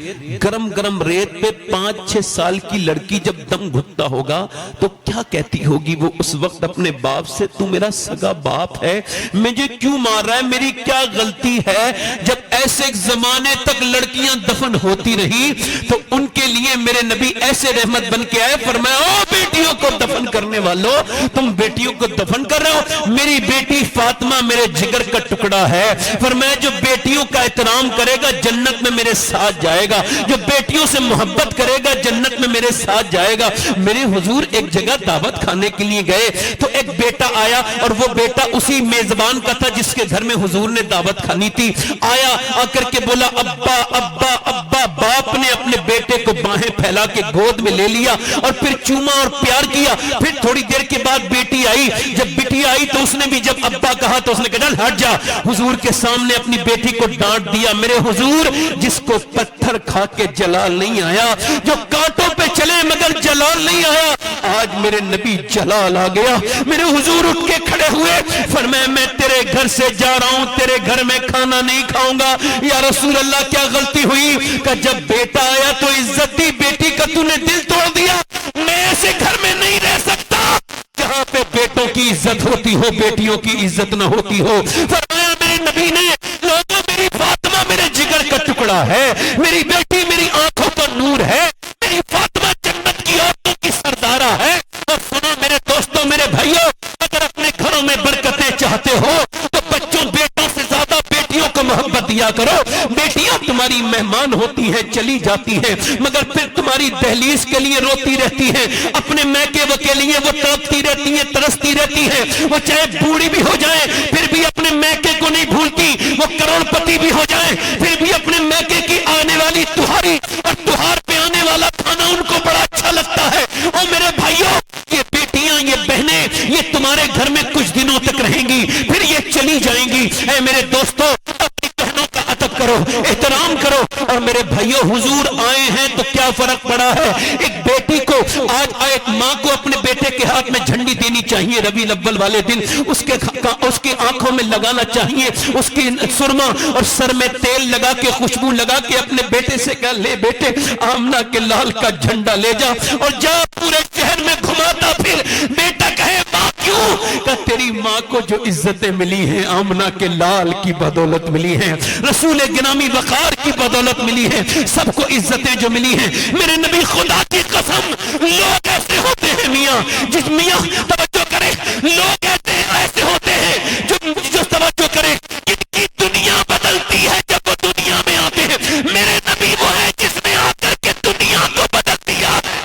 گرم گرم ریت پہ 5-6 سال کی لڑکی جب دم گھٹتا ہوگا تو کیا کہتی ہوگی وہ اس وقت اپنے باپ سے, تو میرا سگا باپ ہے, مجھے کیوں مار رہا ہے, میری کیا غلطی ہے؟ جب ایسے ایک زمانے تک لڑکیاں دفن ہوتی رہی تو ان کے لیے میرے نبی ایسے رحمت بن کے آئے، فرمایا او بیٹیوں کو دفن کرنے والوں، تم بیٹیوں کو دفن کر رہے ہو، میری بیٹی فاطمہ میرے جگر کا ٹکڑا ہے، فرمایا جو بیٹیوں کا احترام کرے گا جنت میں میرے ساتھ جائے گا، جو بیٹیوں سے محبت کرے گا جنت میں میرے ساتھ جائے گا۔ میرے حضور ایک جگہ دعوت کھانے کے لیے گئے تو ایک بیٹا آیا اور وہ بیٹا اسی میزبان کا تھا جس کے گھر میں حضور نے دعوت کھانی تھی، آیا آ کر کے بولا ابا ابا ابا، باپ نے اپنے بیٹے کو باہیں پھیلا کے گود میں لے لیا اور پھر چوما اور پیار کیا۔ پھر تھوڑی دیر کے بعد بیٹی آئی، جب بیٹی آئی تو اس نے بھی جب ابا کہا تو اس نے کہا ہٹ جا، حضور کے سامنے اپنی بیٹی کو ڈانٹ دیا۔ میرے حضور جس کو پتھر کھا کے جلال نہیں آیا، جو کانٹوں پہ چلے مگر جلال نہیں آیا، آج میرے نبی جلال آ گیا۔ میرے حضور اٹھ کے کھڑے ہوئے، فرمایا میں تیرے گھر سے جا رہا ہوں، تیرے گھر میں کھانا نہیں کھاؤں گا۔ یا رسول اللہ کیا غلطی ہوئی؟ کہ جب بیٹا آیا تو عزت دی، بیٹی کا تو نے دل توڑ دیا، میں ایسے گھر میں نہیں رہ سکتا جہاں پہ بیٹوں کی عزت ہوتی ہو بیٹیوں کی عزت نہ ہوتی ہو۔ فرمایا میرے نبی نے، لوگوں میری فاطمہ میرے جگر کا ٹکڑا ہے، میری بیٹی میری آنکھوں کا نور ہے، میری فاطمہ جنت کی عورتوں کی سردارہ ہے۔ اور سنو میرے دوستوں میرے بھائیوں، اگر اپنے گھروں میں برکتیں چاہتے ہو تو بچوں بیٹوں سے زیادہ بیٹیوں کو محبت دیا کرو۔ بیٹیاں تمہاری مہمان ہوتی ہیں، چلی جاتی ہیں، مگر پھر تمہاری دہلیز کے لیے روتی رہتی ہیں، اپنے میکے کے لیے وہ تڑپتی رہتی ہیں، ترستی رہتی ہیں۔ وہ چاہے بوڑھی بھی ہو جائیں پھر بھی اپنے میکے کو نہیں بھولتی، وہ کروڑ پتی بھی ہو جائیں پھر بھی اپنے میکے کی آنے والی تہاری اور تہار پہ آنے والا کھانا ان کو بڑا اچھا لگتا ہے۔ اور میرے بھائیوں، یہ بیٹیاں یہ بہنیں یہ تمہارے گھر میں کچھ دنوں تک رہیں گی پھر یہ چلی جائیں گی۔ اے میرے دوستو، اپنی بہنوں کا ادب کرو، احترام کرو۔ اور میرے بھائیوں، حضور آئے ہیں تو کیا فرق پڑا ہے؟ ایک بیٹی کو آج ایک ماں کو اپنے بیٹے کے ہاتھ میں جھنڈی دینی چاہیے ربیع الاول والے دن، اس کے آنکھوں میں لگانا چاہیے، اس کی سرما اور سر میں تیل لگا کے خوشبو لگا کے اپنے بیٹے سے کہا لے بیٹے آمنہ کے لال کا جھنڈا لے جا اور جا پورے شہر میں گھماتا پھر۔ بیٹا کہے ماں کیوں؟ کہ تیری ماں کو جو عزتیں ملی ہیں آمنہ کے لال کی بدولت ملی ہیں، رسول گرامی وقار کی بدولت ملی ہے، سب کو عزتیں جو ملی ہیں۔ میرے نبی خدا کی قسم، لوگ ایسے ہوتے ہیں میاں جس میاں توجہ کرے، لوگ ایسے ہوتے ہیں جو توجہ کرے، ان کی دنیا بدلتی ہے جب وہ دنیا میں آتے ہیں۔ میرے نبی وہ ہے جس نے آ کر کے دنیا کو بدل دیا ہے۔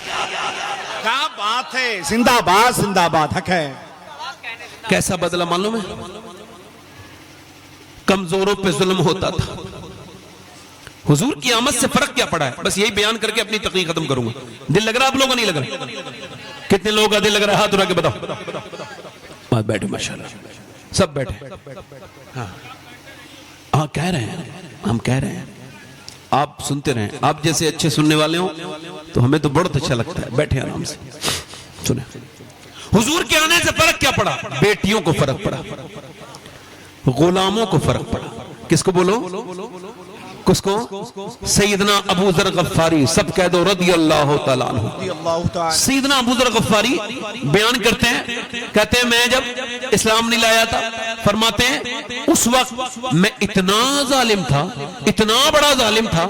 کیا بات ہے، زندہ باد زندہ باد، حق ہے۔ کیسا بدلا معلوم ہے؟ کمزوروں پہ ظلم ہوتا تھا۔ حضور کی آمد سے فرق کیا پڑا ہے؟ بس یہی بیان کر کے اپنی تقریر ختم کروں گا۔ دل لگ رہا آپ لوگوں نہیں لگ رہا؟ کتنے لوگوں کا دل لگ رہا ہے؟ ہاتھ اٹھا کے بتاؤ۔ بات بیٹھے ماشاءاللہ سب بیٹھے۔ ہاں کہہ رہے ہیں، ہم کہہ رہے ہیں، آپ سنتے رہیں۔ آپ جیسے اچھے سننے والے ہوں تو ہمیں تو بہت اچھا لگتا ہے۔ بیٹھے آرام سے سنیں۔ حضور کے آنے سے فرق کیا پڑا؟ بیٹیوں کو فرق پڑا، غلاموں کو فرق پڑا۔ کس کو بولو؟ کس کو؟ سیدنا ابو ذر غفاری، سب کہہ دو رضی اللہ تعالیٰ عنہ۔ سیدنا ابو ذر غفاری بیان کرتے ہیں، کہتے ہیں میں جب اسلام نہیں لایا تھا، فرماتے ہیں اس وقت میں اتنا ظالم تھا، اتنا بڑا ظالم تھا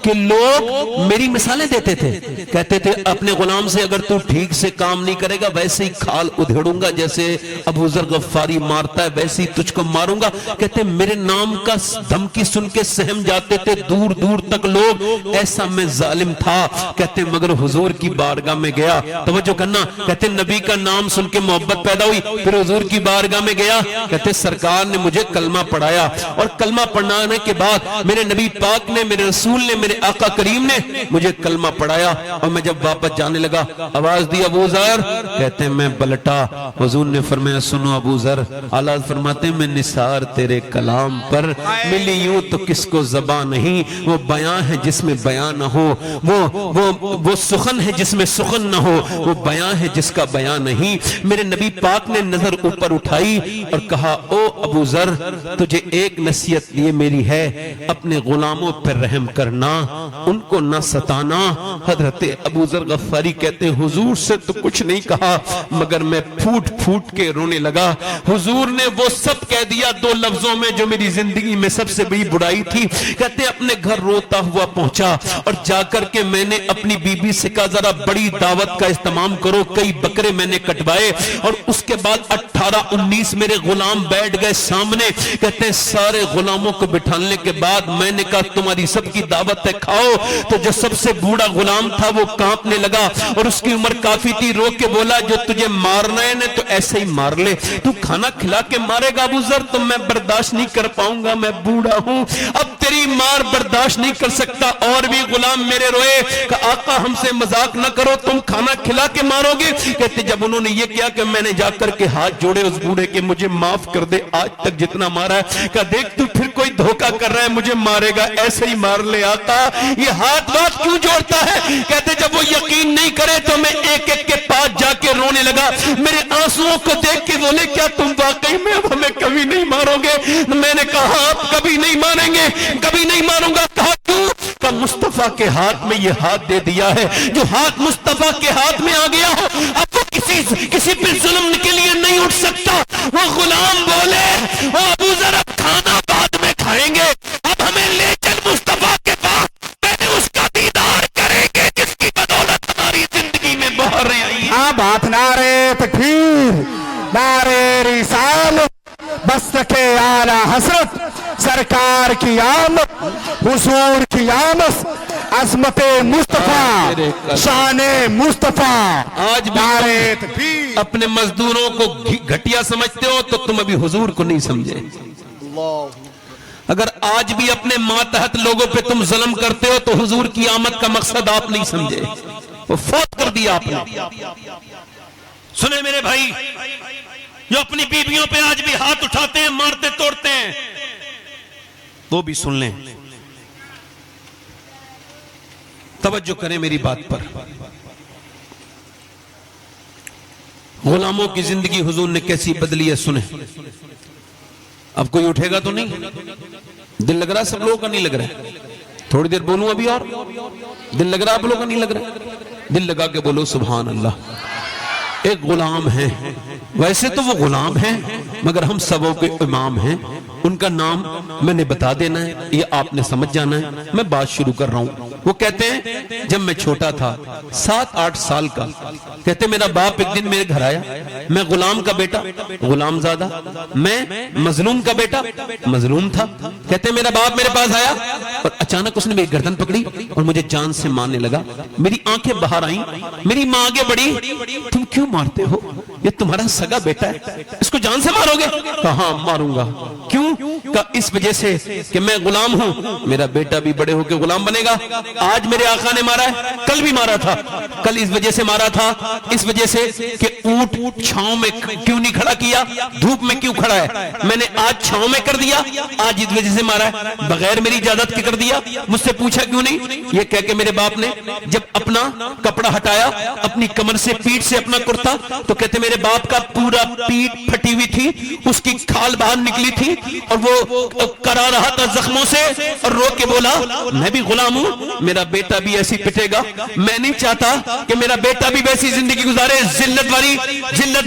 کہ لوگ میری مثالیں دیتے تھے، کہتے تھے اپنے غلام سے اگر تو ٹھیک سے کام نہیں کرے گا ویسے ہی کھال ادھیڑوں گا، جیسے ابو ذر غفاری مارتا ہے ویسے ہی تجھ کو ماروں گا۔ کہتے ہیں میرے نام کا دھمکی سن کے سہم جاتے تھے دور دور تک لوگ، ایسا میں ظالم تھا۔ کہتے ہیں مگر حضور کی بارگاہ میں گیا، توجہ کرنا، کہتے ہیں نبی کا نام سن کے محبت پیدا ہوئی، پھر حضور کی بارگاہ میں گیا، کہتے ہیں سرکار نے مجھے کلمہ پڑھایا، اور کلمہ پڑھانے کے بعد میرے نبی پاک نے، میرے رسول نے، میرے آقا کریم نے مجھے کلمہ پڑھایا، اور میں جب واپس جانے لگا آواز دی ابو ذر، کہتے ہیں میں پلٹا، حضور نے فرمایا سنو ابو ذر، اعلیٰ فرماتے ہیں میں نثار تیرے کلام پر ملی یوں تو کس کو زبان نہیں، وہ بیان ہے جس میں بیان نہ ہو، وہ سخن ہے جس میں سخن نہ ہو، وہ بیان ہے جس کا بیان نہیں۔ میرے نبی پاک نے نظر اوپر اٹھائی اور کہا او ابو ذر تجھے ایک نصیحت یہ میری ہے، اپنے غلاموں پر رحم کرنا، ان کو نہ ستانا۔ حضرت ابو ذر غفاری کہتے ہیں حضور سے تو کچھ نہیں کہا مگر میں پھوٹ پھوٹ کے رونے لگا۔ حضور نے وہ سب کہہ دیا دو لفظوں میں جو میری زندگی میں سب سے بڑی برائی تھی۔ کہتے ہیں اپنے گھر روتا ہوا پہنچا اور جا کر کے میں نے اپنی بی بی سے کہا ذرا بڑی دعوت کا اہتمام کرو، کئی بکرے میں نے کٹوائے اور اس کے بعد 18-19 میرے غلام بیٹھ گئے سامنے۔ کہتے ہیں سارے غلاموں کو بٹھانے کے بعد میں نے کہا تمہاری سب کی دعوت ہے کھاؤ، تو جو سب سے بوڑھا غلام تھا وہ کانپنے لگا اور اس کی عمر کافی تھی، رو کے بولا جو تجھے مارنا ہے تو ایسے ہی مار لے، تو کھانا کھلا کے مارے گا ابو ذر تو میں برداشت نہیں کر پاؤں گا، میں بوڑھا ہوں، اب تیری مار برداشت نہیں کر سکتا۔ اور بھی غلام میرے روئے کہ آقا ہم سے مذاق نہ کرو، تم کھانا کھلا کے مارو گے؟ کہتے جب انہوں نے یہ کیا کہ میں نے جا کر کے ہاتھ جوڑے اس بوڑھے کے، مجھے معاف کر دے، آج تک جتنا مارا ہے، کہ دیکھ تو پھر کوئی دھوکہ کر رہا ہے، مجھے مارے گا، ایسے ہی مار لے آقا، یہ ہاتھ بات کیوں جوڑتا ہے؟ کہتے جب وہ یقین نہیں کرے تو میں ایک ایک کے پاس جا کے رونے لگا، میرے آنسوؤں کو دیکھ کے بولے کیا تم واقعی میں اب ہمیں کبھی نہیں مارو گے؟ میں نے کہا آپ کبھی نہیں مانیں گے، کبھی نہیں مانوں گا۔ کہا کیوں؟ کہ مصطفیٰ کے ہاتھ میں یہ ہاتھ دے دیا ہے، جو ہاتھ مصطفیٰ کے ہاتھ میں آ گیا ہو اب وہ کسی پر ظلم کے لیے نہیں اٹھ سکتا۔ وہ غلام بولے او ابو ذر اب کھانا بعد میں کھائیں گے، اب ہمیں لے چل مصطفیٰ کے پاس، پہلے اس کا دیدار کریں گے جس کی بدولت ہماری زندگی میں بہاریں آئی ہیں۔ بات نعرے تکبیر، نعرے رسالت، بستک اعلی حضرت سرکار کی آمد، حضور کی آمد، عظمت مصطفیٰ، شان مصطفیٰ۔ آج بھی اپنے مزدوروں کو گھٹیا سمجھتے ہو تو تم ابھی حضور کو نہیں سمجھے۔ اگر آج بھی اپنے ماتحت لوگوں پہ تم ظلم کرتے ہو تو حضور کی آمد کا مقصد آپ نہیں سمجھے، وہ فوت کر دیا آپ نے۔ سنیں میرے بھائی، جو اپنی بیویوں پہ آج بھی ہاتھ اٹھاتے ہیں، مارتے توڑتے ہیں، وہ بھی سن لیں، توجہ کریں میری بات پر۔ غلاموں کی زندگی حضور نے کیسی بدلی ہے سنیں۔ اب کوئی اٹھے گا تو نہیں؟ دل لگ رہا سب لوگوں کا نہیں لگ رہا؟ تھوڑی دیر بولوں ابھی اور؟ دل لگ رہا آپ لوگوں کا نہیں لگ رہا؟ دل لگا کے بولو سبحان اللہ۔ ایک غلام ہے، ویسے تو وہ غلام ہیں مگر ہم سبوں کے امام ہیں، ان کا نام میں نے بتا دینا ہے، یہ آپ نے سمجھ جانا ہے۔ میں بات شروع کر رہا ہوں۔ وہ کہتے ہیں جب میں چھوٹا تھا 7-8 سال کا، کہتے میرا باپ ایک دن میرے گھر آیا، میں غلام کا بیٹا غلام زادہ، میں مظلوم کا بیٹا مظلوم تھا۔ کہتے میرا باپ میرے پاس آیا اور اچانک اس نے میری گردن پکڑی اور مجھے جان سے مارنے لگا، میری آنکھیں باہر آئیں، میری ماں آگے بڑھی، تم کیوں مارتے ہو؟ یہ تمہارا سگا بیٹا ہے، اس کو جان سے مارو گے؟ کہاں ماروں گا۔ کیوں؟ کہ اس وجہ سے کہ میں غلام ہوں، میرا بیٹا بھی بڑے ہو کے غلام بنے گا۔ آج میرے آقا نے مارا ہے، کل بھی مارا تھا، کل اس وجہ سے مارا تھا، اس وجہ سے کہ اونٹ چھاؤں میں کیوں نہیں کھڑا کیا، دھوپ میں کیوں کھڑا ہے، میں نے آج چھاؤں میں کر دیا، آج اس وجہ سے مارا ہے، بغیر میری اجازت کے کر دیا، مجھ سے پوچھا کیوں نہیں؟ یہ کہہ کے میرے باپ نے جب اپنا کپڑا ہٹایا اپنی کمر سے، پیٹ سے اپنا کرتا، تو کہتے میرے باپ کا پورا پیٹ پھٹی ہوئی تھی، اس کی کھال باہر نکلی تھی اور وہ کرا رہا تھا زخموں سے، اور رو کے بولا میں بھی غلام ہوں، میرا بیٹا بھی ایسی پٹے گا، میں نہیں چاہتا کہ میرا بیٹا بھی ویسی زندگی گزارے، ذلت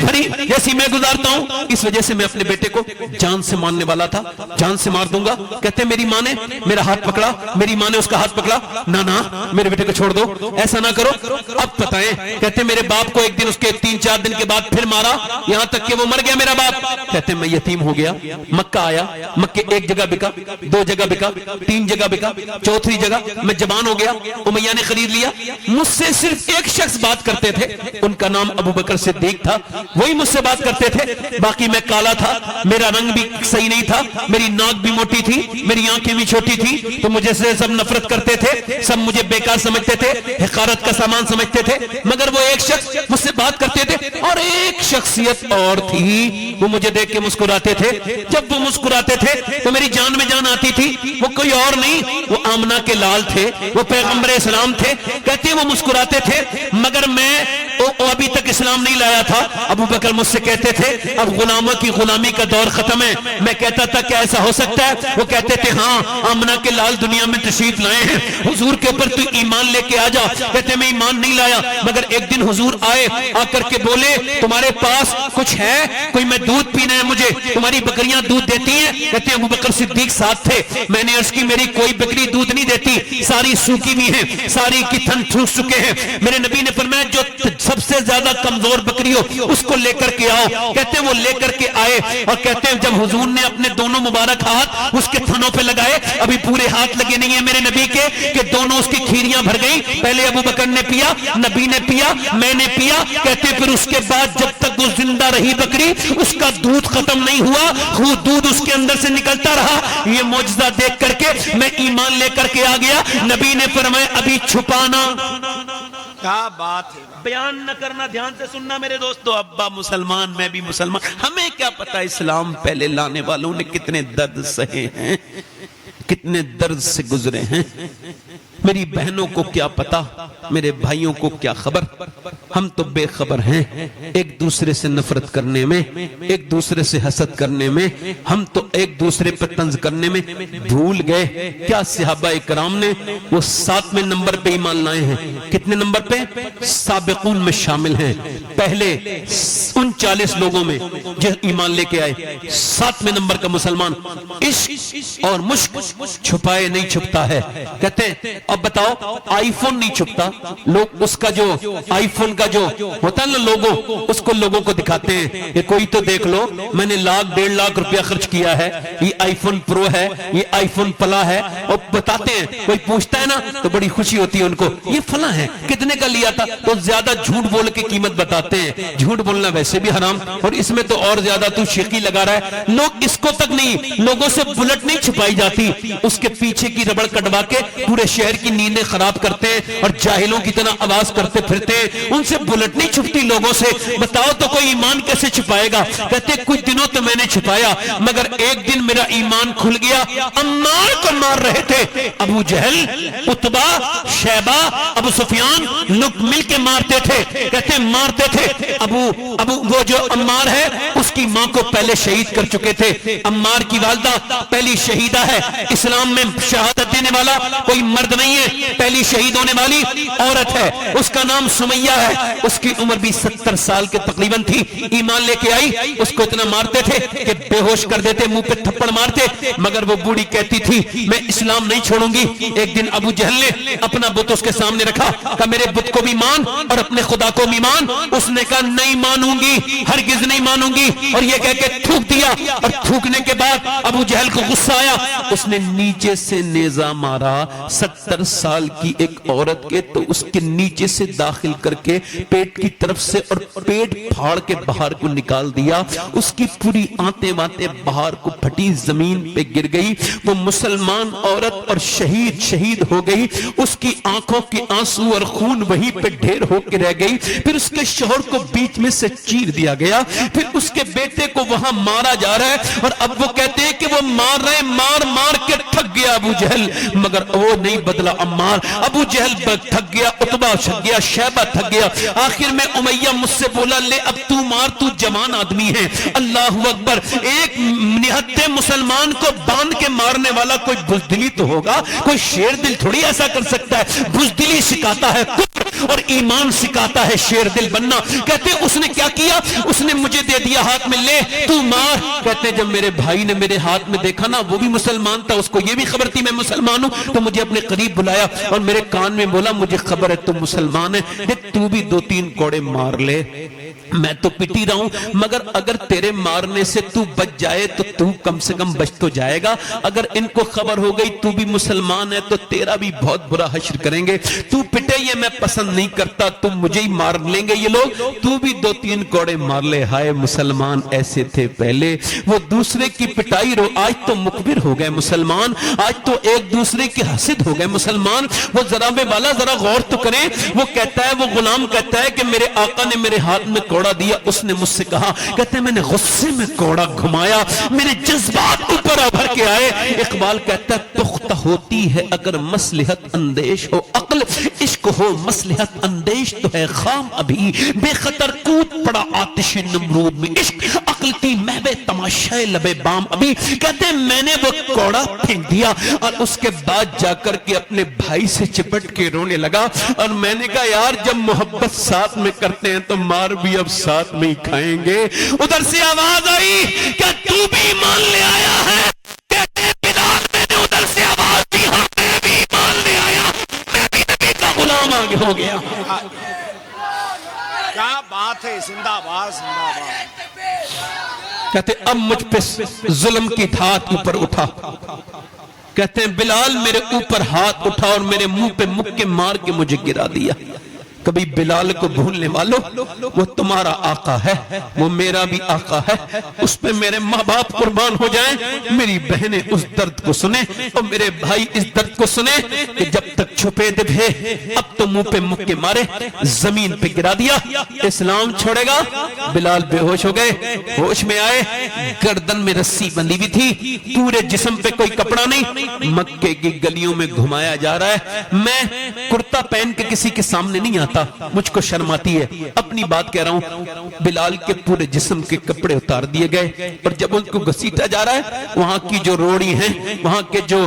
بھری جیسی میں گزارتا ہوں، اس وجہ سے میں اپنے بیٹے کو جان سے مارنے والا تھا، جان سے مار دوں گا۔ کہتے میری ماں نے میرا ہاتھ پکڑا، میری ماں نے اس کا ہاتھ پکڑا، نا میرے بیٹے کو چھوڑ دو، ایسا نہ کرو۔ اب بتائیں، کہتے میرے باپ کو ایک دن اس کے 3-4 دن کے بعد پھر مارا، یہاں تک کہ وہ مر گیا میرا باپ۔ کہتے میں یتیم ہو گیا، مکہ آیا، مکہ ایک جگہ بکا، 2 جگہ بکا، 3 جگہ بکا، 4تھی جگہ میں جوان ہو گیا، امیہ نے خرید لیا، مجھ سے صرف ایک شخص بات کرتے تھے، ان کا نام ابو بکر صدیق تھا، وہی مجھ سے بات کرتے تھے، باقی میں کالا تھا، میرا رنگ بھی صحیح نہیں تھا، میری ناک بھی موٹی تھی، میری آنکھیں بھی چھوٹی تھی، تو مجھے سے سب نفرت کرتے تھے، سب مجھے بیکار سمجھتے تھے، حقارت کا سامان سمجھتے تھے، مگر وہ ایک شخص مجھ سے بات کرتے تھے، اور ایک شخصیت اور تھی، وہ مجھے دیکھ کے مسکراتے تھے، جب وہ مسکراتے تھے تو میری جان میں جان آتی تھی، وہ کوئی اور نہیں، وہ آمنہ کے لال تھے، وہ پیغمبر اسلام تھے، کہتے ہیں وہ مسکراتے تھے، مگر میں وہ ابھی تک اسلام نہیں لایا تھا. ابو بکر مجھ سے کہتے تھے اب غلاموں کی غلامی کا دور ختم ہے. میں کہتا تھا کہ ایسا ہو سکتا ہے؟ وہ کہتے تھے ہاں آمنہ کے لال دنیا میں تشریف لائے ہیں, حضور کے اوپر تو ایمان لے کے آ جا. کہتے میں ایمان نہیں لایا, مگر ایک دن حضور آئے, آ کر کے بولے تمہارے پاس کچھ ہے کوئی؟ میں دودھ پینا ہے مجھے, تمہاری بکریاں دودھ دیتی ہیں؟ کہتے ہیں ابو بکر صدیق ساتھ تھے. میں نے عرض کی میری کوئی بکری دودھ نہیں دیتی, ساری سوکی بھی ہیں, ساری کی تھن ٹھوس چکے ہیں. میرے نبی نے فرمایا جو سب سے زیادہ کمزور بکری ہو اس کو لے کر کے آؤ. کہتے ہیں وہ لے کر کے آئے اور کہتے ہیں جب حضور نے اپنے دونوں مبارک ہاتھ اس کے تھنوں پہ لگائے, ابھی پورے ہاتھ لگے نہیں ہیں میرے نبی کے کہ دونوں اس کی کھیریاں بھر گئیں. پہلے ابو بکر نے پیا, نبی نے پیا, میں نے پیا. کہتے ہیں پھر اس کے بعد جب تک وہ زندہ رہی بکری اس کا دودھ ختم نہیں ہوا, دودھ اس کے اندر سے نکلتا رہا. یہ معجزہ دیکھ کر کے میں ایمان لے کر کے آ گیا. نبی نے فرمایا ابھی چھپانا, کیا بات ہے, بیان نہ کرنا. دھیان سے سننا میرے دوستو, ابا مسلمان میں بھی مسلمان, ہمیں کیا پتا اسلام پہلے لانے والوں نے کتنے درد سہے ہیں, کتنے درد سے گزرے ہیں. میری بہنوں کو کیا پتا, میرے بھائیوں کو کیا خبر. ہم تو بے خبر ہیں ایک دوسرے سے نفرت کرنے میں, ایک دوسرے سے حسد کرنے میں, ہم تو ایک دوسرے پر طنز کرنے میں بھول گئے. کیا صحابہ اکرام نے وہ 7ویں نمبر پہ ایمان لائے ہیں. کتنے نمبر پہ؟ سابقون میں شامل ہیں, پہلے 39 لوگوں میں جو ایمان لے کے آئے. 7ویں نمبر کا مسلمان. عشق اور مشق چھپائے نہیں چھپتا ہے. کہتے ہیں اب بتاؤ آئی فون نہیں چھپتا, لوگ اس کا جو آئی فون کا جو ہوتا ہے نا لوگو, اس کو لوگوں کو دکھاتے ہیں کہ کوئی تو دیکھ لو میں نے 1,00,000 1,50,000 روپیہ خرچ کیا ہے, یہ آئی فون پرو ہے, یہ آئی فون پلا ہے, اور بتاتے ہیں. کوئی پوچھتا ہے نا تو بڑی خوشی ہوتی ہے ان کو, یہ فلاں ہے, کتنے کا لیا تھا؟ تو زیادہ جھوٹ بول کے قیمت بتاتے ہیں. جھوٹ بولنا ویسے بھی حرام, اور اس میں تو اور زیادہ تو شیخی لگا رہا ہے. لوگ اس کو تک نہیں, لوگوں سے بلٹ نہیں چھپائی جاتی, اس کے پیچھے کی ربڑ کٹوا کے پورے شہر کی نیندیں خراب کرتے ہیں اور جاہلوں کی طرح آواز کرتے پھرتے ہیں. ان سے بلٹ نہیں چھپتی لوگوں سے. بتاؤ تو کوئی ایمان کیسے چھپائے گا؟ کہتے کچھ دنوں تو میں نے چھپایا, مگر ایک دن میرا ایمان کھل گیا. عمار کو مار رہے تھے ابو جہل, عتبہ, شیبہ, ابو سفیان, لوگ مل کے مارتے تھے. کہتے مارتے تھے. ابو وہ جو عمار ہے اس کی ماں کو پہلے شہید کر چکے تھے. عمار کی والدہ پہلی شہیدہ ہے. اسلام میں شہادت دینے والا کوئی مرد نہیں ہے, پہلی شہید ہونے والی عورت ہے. اس کا نام سمیہ ہے. اس کی عمر بھی 70 سال کے تقریباً تھی. ایمان لے کے آئی. اس کو اتنا مارتے تھے کہ بے ہوش کر دیتے, منہ پہ تھپڑ مارتے, مگر وہ بوڑھی کہتی تھی میں اسلام نہیں چھوڑوں گی. ایک دن ابو جہل نے اپنا بت اس کے سامنے رکھا, کہا میرے بت کو بھی مان اور اپنے خدا کو بھی مان. اس نے کہا نہیں مانوں گی, ہرگز نہیں مانوں گی, اور یہ کہہ کے تھوک دیا. اور تھوکنے کے بعد ابو جہل کو غصہ آیا, اس نے نیچے سے نیزہ مارا 70 سال کی ایک عورت کے, تو اس کے نیچے سے داخل کر کے پیٹ کی طرف سے اور پیٹ پھاڑ کے باہر کو نکال دیا. اس کی پوری آنتیں وانتیں باہر کو پھٹی, زمین پہ گر گئی. وہ مسلمان عورت اور شہید ہو گئی. اس کی آنکھوں کے آنسو اور خون وہیں پہ ڈھیر ہو کے رہ گئی. پھر اس کے شوہر کو بیچ میں سے چیر دیا گیا. پھر اس کے بیٹے کو وہاں مارا جا رہا ہے, اور اب وہ کہتے ہیں کہ وہ مار رہے, مار کے تھک گیا ابو جہل, مگر وہ نہیں بدلا عمار. ابو جہل تھک گیا, عتبہ تھک گیا, شیبہ تھک گیا. آخر میں امیہ مجھ سے بولا لے اب تو مار, تو جوان آدمی ہے. اللہ اکبر. ایک نہتے مسلمان کو باندھ کے مارنے والا کوئی بزدلی تو ہوگا, کوئی شیر دل تھوڑی ایسا کر سکتا ہے. بزدلی سکھاتا ہے کفر, اور ایمان سکھاتا ہے شیر دل بننا. کہتے اس نے کیا کیا, اس نے مجھے دے دیا ہاتھ میں, لے تو مار. کہتے جب میرے بھائی نے میرے ہاتھ میں دیکھا نا, وہ بھی مسلمان تھا, اس کو یہ بھی خبر تھی میں مسلمان ہوں, تو مجھے اپنے قریب بلایا اور میرے کان میں بولا مجھے خبر ہے تم مسلمان ہے, تو بھی 2-3 کوڑے مار لے. میں تو پٹی رہا ہوں, مگر اگر تیرے مارنے سے تو بچ جائے تو کم سے کم بچ تو جائے گا. اگر ان کو خبر ہو گئی تو بھی مسلمان ہے تو تیرا بھی بہت برا حشر کریں گے. تو پٹے یہ میں پسند نہیں کرتا, تم مجھے ہی مار لیں گے یہ لوگ, تو بھی 2-3 کوڑے مار لے. ہائے مسلمان ایسے تھے پہلے, وہ دوسرے کی پٹائی رو, آج تو مکبر ہو گئے مسلمان, آج تو ایک دوسرے کے حسد ہو گئے مسلمان. وہ ذرا میں والا ذرا غور تو کریں, وہ کہتا ہے, وہ غلام کہتا ہے کہ میرے آقا نے میرے ہاتھ میں کوڑے کوڑا دیا. اس نے مجھ سے کہا, کہتے ہیں میں نے غصے میں کوڑا گھمایا, میرے جذبات اوپر ابھر کے آئے. اقبال کہتا ہے پختہ ہوتی ہے اگر مصلحت اندیش ہو عقل, عشق ہو مصلحت اندیش تو ہے خام ابھی, بے خطر کود پڑا آتش نمرود میں عشق, عقل کی محو تماشائے لبے بام ابھی. کہتے ہیں میں نے وہ کوڑا پھینک دیا اور اس کے بعد جا کر کے اپنے بھائی سے چپٹ کے رونے لگا. اور میں نے کہا یار جب محبت ساتھ میں کرتے ہیں تو مار بھی اب ساتھ میں ہی کھائیں گے. ادھر سے آواز آئی کہ تو بھی ایمان لے آیا ہے. کہتے ہیں بلال میں نے ادھر سے آواز دی, ہاں میں بھی ایمان لے آیا, میں بھی نبی کا غلام آگے ہو گیا. کیا بات ہے, زندہ باد زندہ باد. کہتے اب مجھ پہ ظلم کی دھات اوپر اٹھا. کہتے ہیں بلال میرے اوپر ہاتھ اٹھا اور میرے منہ پہ مکے مار کے مجھے گرا دیا. کبھی بلال کو بھولنے والوں, وہ تمہارا آقا ہے, وہ میرا بھی آقا ہے, اس پہ میرے ماں باپ قربان ہو جائیں, میری بہنیں اس درد کو سنیں اور میرے بھائی اس درد کو سنیں کہ جب تک چھپے دبے اب تو منہ پہ مکے مارے, زمین پہ گرا دیا. اسلام چھوڑے گا. بلال بے ہوش ہو گئے, ہوش میں آئے, گردن میں رسی بندھی ہوئی تھی, پورے جسم پہ کوئی کپڑا نہیں, مکے کی گلیوں میں گھمایا جا رہا ہے. میں کرتا پہن کے کسی کے سامنے نہیں آتا, مجھ کو شرم آتی ہے, اپنی بات کہہ رہا ہوں. بلال کے پورے جسم کے کپڑے اتار دیے گئے اور جب ان کو گھسیٹا جا رہا ہے, وہاں کی جو روڑی ہیں, وہاں کے جو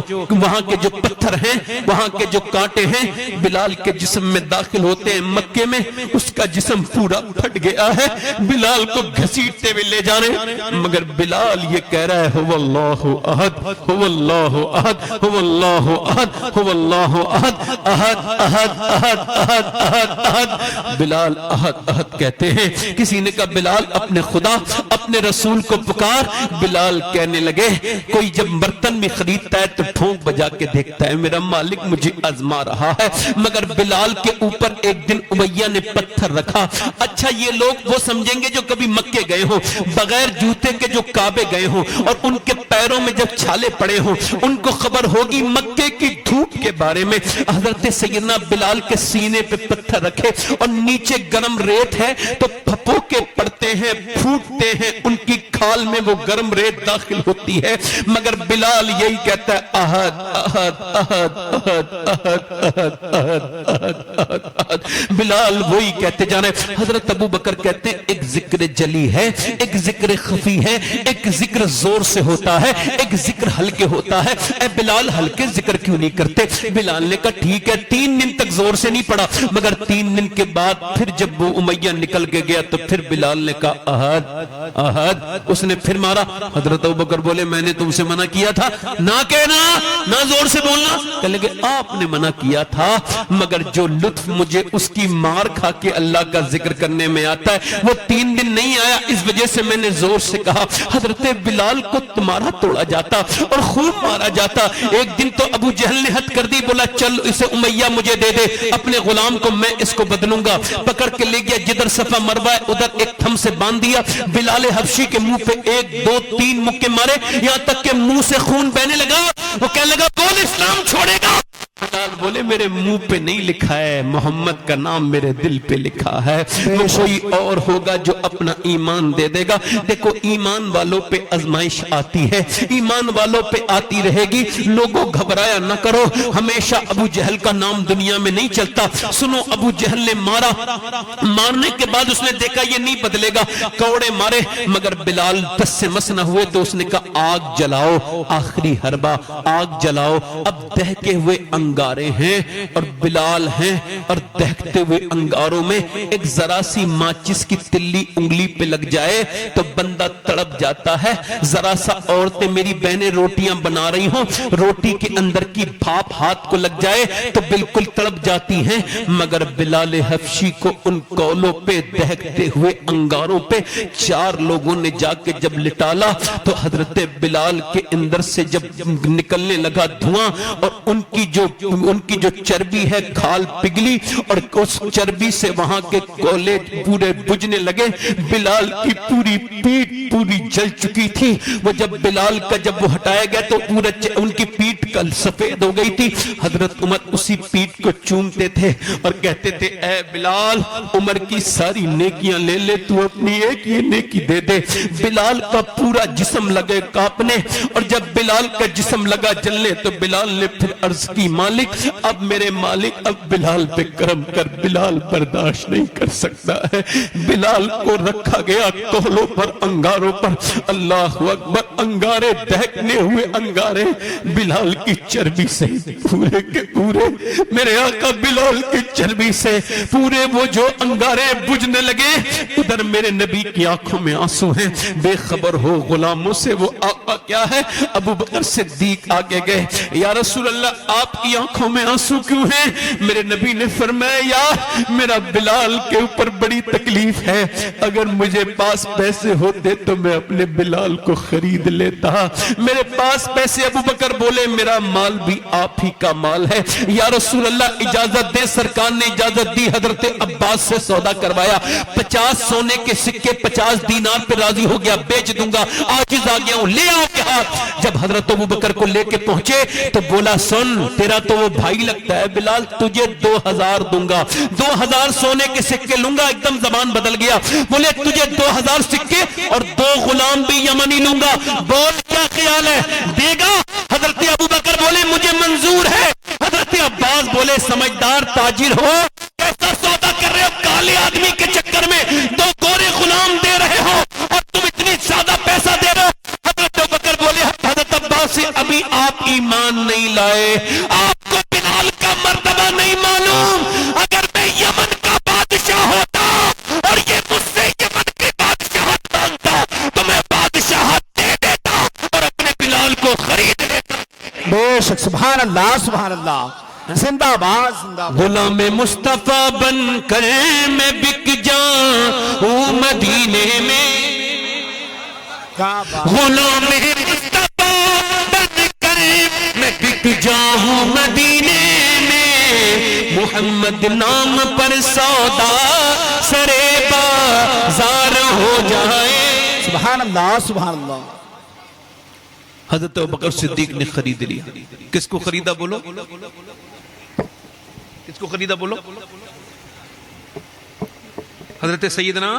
پتھر ہیں, وہاں کے جو کانٹے ہیں بلال کے جسم میں داخل ہوتے ہیں. مکے میں اس کا جسم پورا پھٹ گیا ہے, بلال کو گھسیٹتے ہوئے لے جا رہے ہیں, مگر بلال یہ کہہ رہا ہے هو اللہ احد, هو اللہ احد, هو اللہ احد, هو اللہ احد, احد احد احد احد احد احد. بلال احد احد کہتے ہیں. کسی نے کہا بلال اپنے خدا اپنے رسول کو پکار. بلال کہنے لگے کوئی جب برتن میں خریدتا ہے تو ٹھونک بجا کے دیکھتا ہے میرا مالک مجھے آزما رہا ہے, مگر بلال کے اوپر ایک دن امیہ نے پتھر رکھا. اچھا یہ لوگ وہ سمجھیں گے جو کبھی مکے گئے ہوں, بغیر جوتے کے جو کعبے گئے ہوں اور ان کے پیروں میں جب چھالے پڑے ہوں, ان کو خبر ہوگی مکے کی دھوپ کے بارے میں. حضرت سیدنا بلال کے سینے پہ پتھر رکھے اور نیچے گرم ریت ہے تو پھپوکے پڑتے ہیں, پھوٹتے ہیں, ان کی کھال میں وہ گرم ریت داخل ہوتی ہے, مگر بلال یہی کہتا ہے احد احد احد احد احد احد احد احد احد. بلال وہی کہتے جانا ہے. حضرت ابو بکر کہتے ہیں ایک ذکر جلی ہے, ایک ذکر خفی ہے, ایک ذکر زور سے ہوتا ہے, ایک ذکر ہلکے ہوتا ہے. اے بلال ہلکے ذکر کیوں نہیں کرتے؟ بلال نے کہا ٹھیک ہے, 3 دن تک زور سے نہیں پڑا, مگر 3 دن کے بعد پھر جب وہ امیہ نکل کے گیا تو پھر بلال نے کہا احد احد. اس نے پھر مارا. حضرت ابوبکر بولے میں نے تم سے منع کیا تھا نہ کہنا, نہ زور سے بولنا. کہنے لگے آپ نے منع کیا تھا, مگر جو لطف مجھے اس کی مار کھا کے اللہ کا ذکر کرنے میں آتا ہے وہ 3 دن نہیں آیا, اس وجہ سے میں نے زور سے کہا. حضرت بلال کو تمہارا توڑا جاتا اور خوب مارا جاتا. ایک دن تو ابو جہل نے حد کر دی, بولا چل اسے امیہ مجھے دے دے, اپنے غلام کو میں اس کو بدلوں گا. پکڑ کے لے گیا, جدھر صفا مروہ ادھر ایک تھم سے باندھ دیا. بلال حبشی کے منہ پہ 1 2 3 مکے مارے, یہاں تک کہ منہ سے خون بہنے لگا. وہ کہنے لگا کون اسلام چھوڑے گا؟ بلال بولے میرے منہ پہ نہیں لکھا ہے, محمد کا نام میرے دل پہ لکھا ہے. وہ کوئی اور ہوگا جو اپنا ایمان دے دے گا. دیکھو ایمان والوں پہ آزمائش آتی ہے, ایمان والوں پہ آتی رہے گی. لوگوں گھبرایا نہ کرو, ہمیشہ ابو جہل کا نام دنیا میں نہیں چلتا. سنو ابو جہل نے مارا, مارنے کے بعد اس نے دیکھا یہ نہیں بدلے گا, کوڑے مارے, مگر بلال دس سے مس نہ ہوئے تو اس نے کہا آگ جلاؤ, آخری حربہ آگ جلاؤ. اب دہکے ہوئے انگارے ہیں اور بلال ہیں, اور دہکتے ہوئے انگاروں میں ایک ذرا سی ماچس کی تلی انگلی پہ لگ جائے تو بندہ تڑپ جاتا ہے. ذرا سا عورتیں میری بہنیں روٹیاں بنا رہی ہوں, روٹی کے اندر کی بھاپ ہاتھ کو لگ جائے تو بالکل تڑپ جاتی ہیں. مگر بلال حبشی کو ان کولوں پہ دہکتے ہوئے انگاروں پہ 4 لوگوں نے جا کے جب لٹالا تو حضرت بلال کے اندر سے جب نکلنے لگا دھواں اور ان کی جو ان کی جو چربی ہے کھال پگھلی اور اس چربی سے وہاں کے کولے پورے بجھنے لگے. بلال کی پوری پیٹ پوری جل چکی تھی. وہ جب بلال کا جب وہ ہٹایا گیا تو پورا ان کی پیٹ کل سفید ہو گئی تھی. حضرت عمر اسی پیٹ کو چومتے تھے اور کہتے تھے اے بلال عمر کی ساری نیکیاں لے لے, تو اپنی ایک یہ نیکی دے دے. بلال کا پورا جسم لگے کانپنے, اور جب بلال کا جسم لگا جلنے تو بلال نے پھر عرض کی مالک اب میرے مالک اب بلال پہ کرم کر, بلال برداشت نہیں کر سکتا ہے. بلال کو رکھا گیا کوہلوں پر انگاروں پر. اللہ اکبر, انگارے دہکنے ہوئے انگارے بلال کی چربی سے پورے کے پورے, میرے آقا بلال کی چربی سے پورے وہ جو انگارے بجھنے لگے. ادھر میرے نبی کی آنکھوں میں آنسو ہیں, بے خبر ہو غلاموں سے وہ آقا کیا ہے. ابو بکر صدیق آگے گئے, یا رسول اللہ آپ کی آنکھوں میں آنسو کیوں ہیں؟ میرے نبی نے فرمایا یا میرا بلال کے اوپر بڑی تکلیف ہے, اگر مجھے پاس پیسے ہوتے تو میں اپنے بلال کو خرید لیتا. میرے پاس پیسے, ابو بکر بولے میرا مال بھی آپ ہی کا مال ہے. یا رسول اللہ اجازت دے. سرکار نے اجازت دی, حضرت عباس سے سودا کروایا. 50 سونے کے سکے 50 دینار پہ راضی ہو گیا, بیچ دوں گا, عاجز آ گیا ہوں, لے آؤ کے ہاتھ. جب حضرت ابو بکر کو لے کے پہنچے تو بولا سن تیرا تو وہ بھائی لگتا ہے بلال, تجھے 2000 دوں گا, 2000 سونے کے سکے لوں گا. ایک دم زبان بدل گیا, بولے تجھے 2000 سکے اور 2 غلام بھی یمنی لوں گا. بول کیا خیال ہے, دے گا؟ حضرت ابو بکر بولے مجھے منظور ہے. حضرت عباس بولے سمجھدار تاجر ہو, کیسا سودا کر رہے ہو, کالے آدمی کے چکر میں 2 گورے غلام دے رہے ہو اور تم اتنی زیادہ پیسہ دے رہے ہو. حضرت ابو بکر بولے حضرت عباس سے ابھی آپ ایمان نہیں لائے, آپ کو بلال کا مرتبہ نہیں معلوم. اگر میں یمن کا بادشاہ ہوتا اور یہ مجھ سے یمن کے بادشاہت مانگتا تو میں بادشاہت دے دیتا اور اپنے بلال کو خرید لیتا. بے شک, سبحان اللہ سبحان اللہ, زندہ باد زندہ باد. غلام مصطفیٰ بن کر میں بک جاؤں مدینے میں, کیا بات. غلام مصطفیٰ بن کر میں بک جاؤں مدینے میں, محمد نام پر سودا سرے بازار ہو جائے. سبحان اللہ سبحان اللہ. حضرت ابوبکر صدیق نے خرید لیا. کس کو خریدا بولو, کس کو خریدا بولو؟ حضرت سیدنا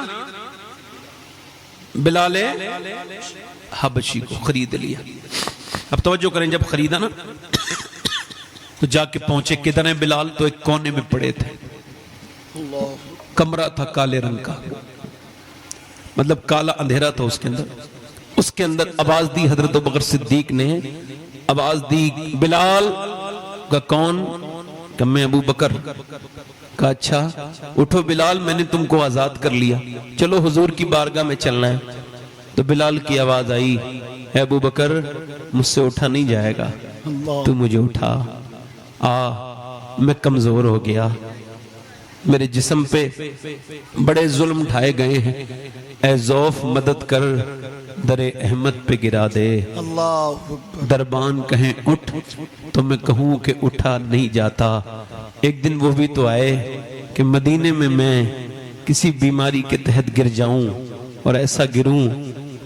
بلال حبشی کو خرید لیا. اب توجہ کریں, جب خریدا نا تو جا کے پہنچے کدھر ہیں بلال, تو ایک کونے میں پڑے تھے. کمرہ تھا کالے رنگ کا, مطلب کالا اندھیرا تھا اس کے اندر. اس کے اندر آواز دی حضرت ابوبکر صدیق نے, آواز دی بلال کا. کون؟ کہ میں ابو بکر. کہا اچھا اٹھو بلال, میں نے تم کو آزاد کر لیا, چلو حضور کی بارگاہ میں چلنا ہے. تو بلال کی آواز آئی, اے ابو بکر مجھ سے اٹھا نہیں جائے گا, تو مجھے اٹھا. میں کمزور ہو گیا, میرے جسم پہ بڑے ظلم ڈھائے گئے ہیں, اے ذوف مدد کر, در احمد پہ گرا دے. دربان کہیں اٹھ تو میں کہوں کہ اٹھا نہیں جاتا. ایک دن وہ بھی تو آئے کہ مدینے میں کسی بیماری کے تحت گر جاؤں اور ایسا گروں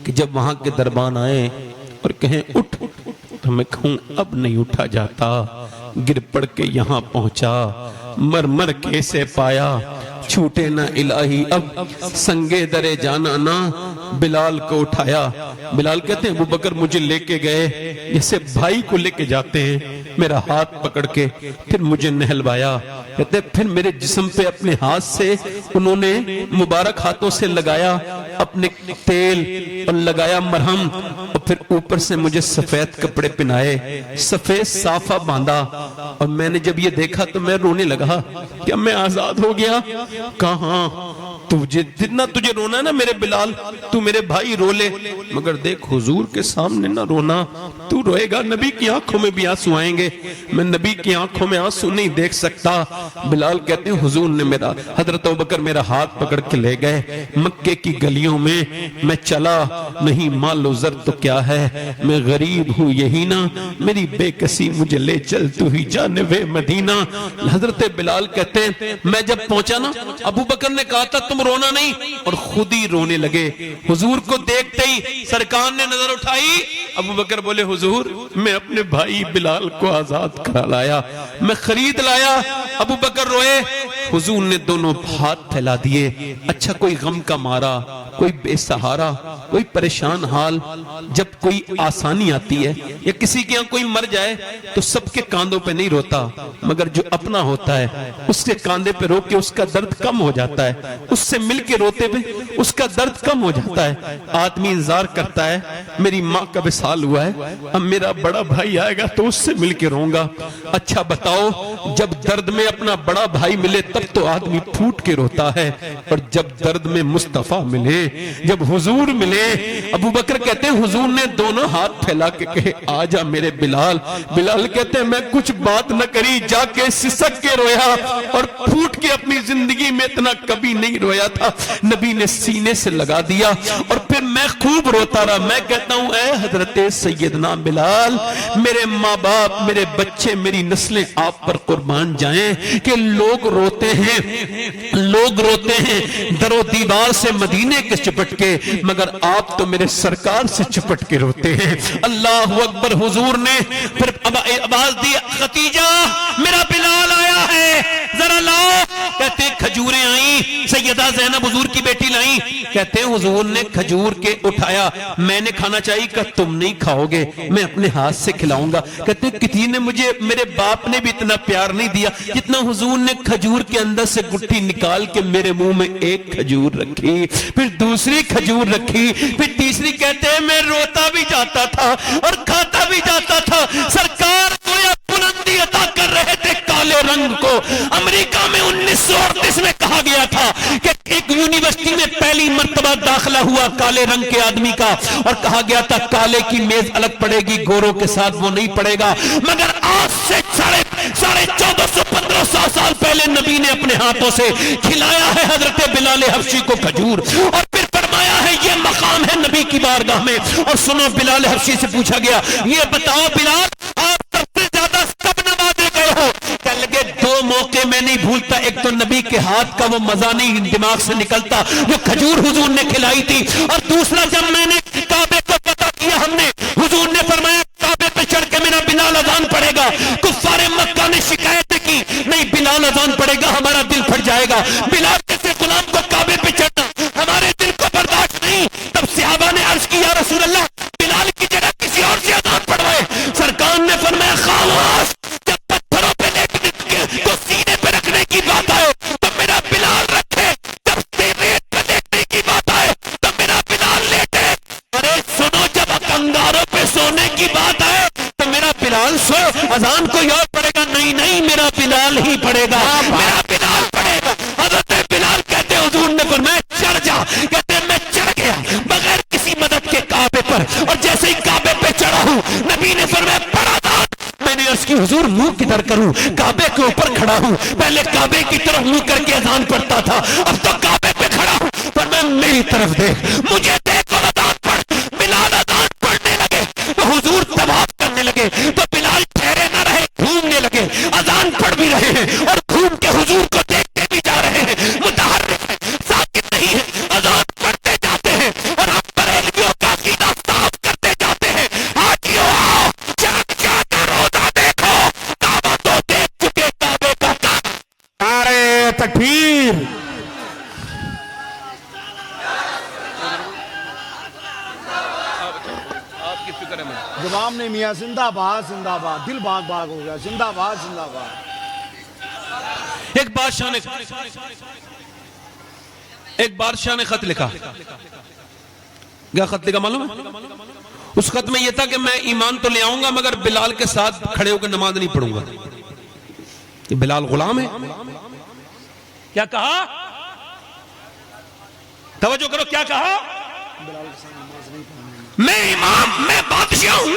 کہ جب وہاں کے دربان آئے اور کہیں اٹھ تو میں کہوں اب نہیں اٹھا جاتا. گر پڑ کے یہاں پہنچا, مر مر کے سے پایا, چھوٹے نہ الہی اب سنگے درے جانا نا. بلال کو اٹھایا. بلال کہتے ہیں ابو بکر مجھے لے کے گئے جیسے بھائی کو لے کے جاتے ہیں, میرا ہاتھ پکڑ کے پھر مجھے نہلوایا. کہتے ہیں پھر میرے جسم پہ اپنے ہاتھ سے انہوں نے مبارک ہاتھوں سے لگایا اپنے تیل اور لگایا مرہم, اور پھر اوپر سے مجھے سفید کپڑے پہنائے, سفید صافہ باندھا. اور میں نے جب یہ دیکھا تو میں رونے لگا, کیا میں آزاد ہو گیا؟ کہاں, جتنا تجھے رونا ہے نا میرے بلال، تو میرے بھائی رو لے، مگر دیکھ حضور کے سامنے نہ رونا، تو روئے گا نبی کی آنکھوں میں بھی آنسو آئیں گے، میں نبی کی آنکھوں میں آنسو نہیں دیکھ سکتا۔ بلال کہتے ہیں حضور نے میرا، حضرت ابوبکر میرا ہاتھ پکڑ کے لے گئے مکے کی گلیوں میں چلا، نہیں مال و زر تو کیا ہے، میں غریب ہوں یہی نا، میری بے کسی مجھے لے چل تو ہی جانب مدینہ۔ حضرت بلال کہتے ہیں میں جب پہنچا نا، ابوبکر نے کہا تھا تم رونا نہیں، اور خود ہی رونے لگے۔ حضور کو دیکھتے ہی سرکار نے نظر اٹھائی، ابوبکر بولے حضور میں اپنے بھائی بلال کو آزاد کرا لایا، میں خرید لایا۔ ابوبکر روئے، حضور نے دونوں ہاتھ پھیلا دیے۔ اچھا کوئی غم کا مارا، کوئی بے سہارا، کوئی پریشان حال، جب کوئی آسانی آتی ہے یا کسی کے یہاں کوئی مر جائے تو سب کے کاندھوں پہ نہیں روتا، مگر جو اپنا ہوتا ہے اس کے کاندھے پہ رو کے اس کا درد کم ہو جاتا ہے، اس سے مل کے روتے پہ اس کا درد کم ہو جاتا ہے۔ آدمی انتظار کرتا ہے میری ماں کا وصال ہوا ہے، اب میرا بڑا بھائی آئے گا تو اس سے مل کے روں گا۔ اچھا بتاؤ جب درد میں اپنا بڑا بھائی ملے تب تو آدمی پھوٹ کے روتا ہے، اور جب درد میں مصطفیٰ ملے، جب حضور ملے، ابوبکر کہتے ہیں حضور نے دونوں ہاتھ پھیلا کے کہے آجا میرے بلال۔ بلال کہتے ہیں میں کچھ بات نہ کری، جا کے سسک کے رویا، اور پھوٹ کے اپنی زندگی میں اتنا کبھی نہیں رویا تھا۔ نبی نے سینے سے لگا دیا اور پھر میں خوب روتا رہا۔ میں کہتا ہوں اے حضرت سیدنا بلال، میرے ماں باپ، میرے بچے، میری نسلیں آپ پر قربان جائیں کہ لوگ روتے ہیں در و دیوار سے مدینے کے چپٹ کے، مگر آپ تو میرے سرکار سے چپٹ کے روتے ہیں۔ اللہ اکبر۔ حضور نے پھر آواز دی ختیجہ میرا بلال آیا ہے ذرا لاؤ۔ کہتے ہیں کھجوریں آئیں، سیدہ زینب حضور کی بیٹی لائیں، کہتے ہیں حضور نے کھجور کے اٹھایا، میں نے کھانا چاہیے کہ تم نہیں کھاؤ گے، میں اپنے ہاتھ سے کھلاؤں گا۔ کہتے ہیں کسی نے مجھے، میرے باپ نے بھی اتنا پیار نہیں دیا جتنا حضور نے کھجور کے اندر سے گٹھی نکال کے میرے منہ میں ایک کھجور رکھی، پھر دوسری کھجور رکھی، پھر تیسری۔ کہتے ہیں میں روتا بھی جاتا تھا اور کھاتا بھی جاتا تھا۔ سرکار گویا بلندی عطا کر رہے تھے کالے رنگ کو۔ امریکہ میں 1938 میں کہا گیا تھا کہ ایک یونیورسٹی میں پہلی مرتبہ داخلہ ہوا کالے رنگ کے آدمی کا، اور کہا گیا تھا کالے کی میز الگ پڑے گی، گوروں کے ساتھ وہ نہیں پڑے گا۔ مگر آج سے 1450-1500 سال پہلے نبی نے اپنے ہاتھوں سے کھلایا ہے حضرت بلال حبشی کو کھجور، اور پھر فرمایا ہے یہ مقام ہے نبی کی بارگاہ میں۔ اور سنو بلال حبشی سے پوچھا گیا یہ بتاؤ بلال آپ سب سے زیادہ کب نوازے گئے ہو؟ کہنے لگے دو موقع میں نہیں بھولتا، ایک تو نبی کے ہاتھ کا وہ مزہ نہیں دماغ سے نکلتا جو کھجور حضور نے کھلائی تھی، اور دوسرا جب میں نے کعبے کو پتہ کیا ہم نے، حضور نے فرمایا کعبے پہ چڑھ کے میرا بلال اذان پڑے گا۔ کفار مکہ نے شکایتیں کی نہیں بلال اذان پڑے گا ہمارا دل پھٹ جائے گا، بلال جیسے غلام کو کعبے پہ چڑھنا ہمارے دل کو برداشت نہیں۔ تب صحابہ نے عرض کی یا رسول اللہ بلال کی جگہ کسی اور سے اذان پڑھوائے۔ سرکار نے فرمایا خاموش، جب پتھروں پہ لیٹنے کو سینے پہ رکھنے کی بات آئے تو میرا بلال رکھے، جب ریت پہ لیٹنے کی بات آئے تو میرا بلال لیٹے۔ ارے سنو جب کنگاروں پہ سونے کی بات آئے تو میرا بلال سو، اذان کوئی اور پڑے گا؟ نہیں نہیں میرا بلال ہی پڑے گا، میرا بلال پڑے گا۔ حضرت بلال کہتے حضور نے فرمایا چڑھ جا، کہتے میں چڑھ گیا بغیر کسی مدد کے کعبے پر، اور جیسے ہی کعبے پہ چڑھا ہوں نبی نے فرمایا پڑھا تھا۔ میں نے عرض کی حضور منہ کدھر کروں؟ کعبے کے اوپر کھڑا ہوں، پہلے کعبے کی طرف منہ کر کے اذان پڑھتا تھا، اب تو کعبے پہ کھڑا ہوں، پر میں میری طرف دیکھ، مجھے دیکھ اور اذان پڑھ۔ بلال اذان پڑھنے لگے تو حضور طواف کرنے لگے، تو بلال ٹھہرے نہ رہے، گھومنے لگے، اذان پڑھ بھی رہے ہیں اور گھوم کے حضور کو دیکھتے بھی جا رہے ہیں، متحرک ہے، ساکت نہیں ہے، اذان پڑھتے جاتے ہیں اور ہم بریلویوں کا عقیدہ صاف کرتے جاتے ہیں۔ حاجیوں آؤ جاگ جاگ روزہ دیکھو، کعبہ تو دیکھ چکے کعبے کا کعبہ۔ نعرہ تکبیر۔ جواب نہیں میاں، زندہ باد زندہ باد، دل باغ باغ ہو گیا، زندہ باد زندہ باد۔ ایک بادشاہ نے خط لکھا، کیا خط لکھا معلوم ہے؟ اس خط میں یہ تھا کہ میں ایمان تو لے آؤں گا مگر بلال کے ساتھ کھڑے ہو کے نماز نہیں پڑھوں گا۔ یہ بلال غلام ہے، کیا کہا؟ توجہ کرو کیا کہا؟ میں امام، میں بادشاہ ہوں،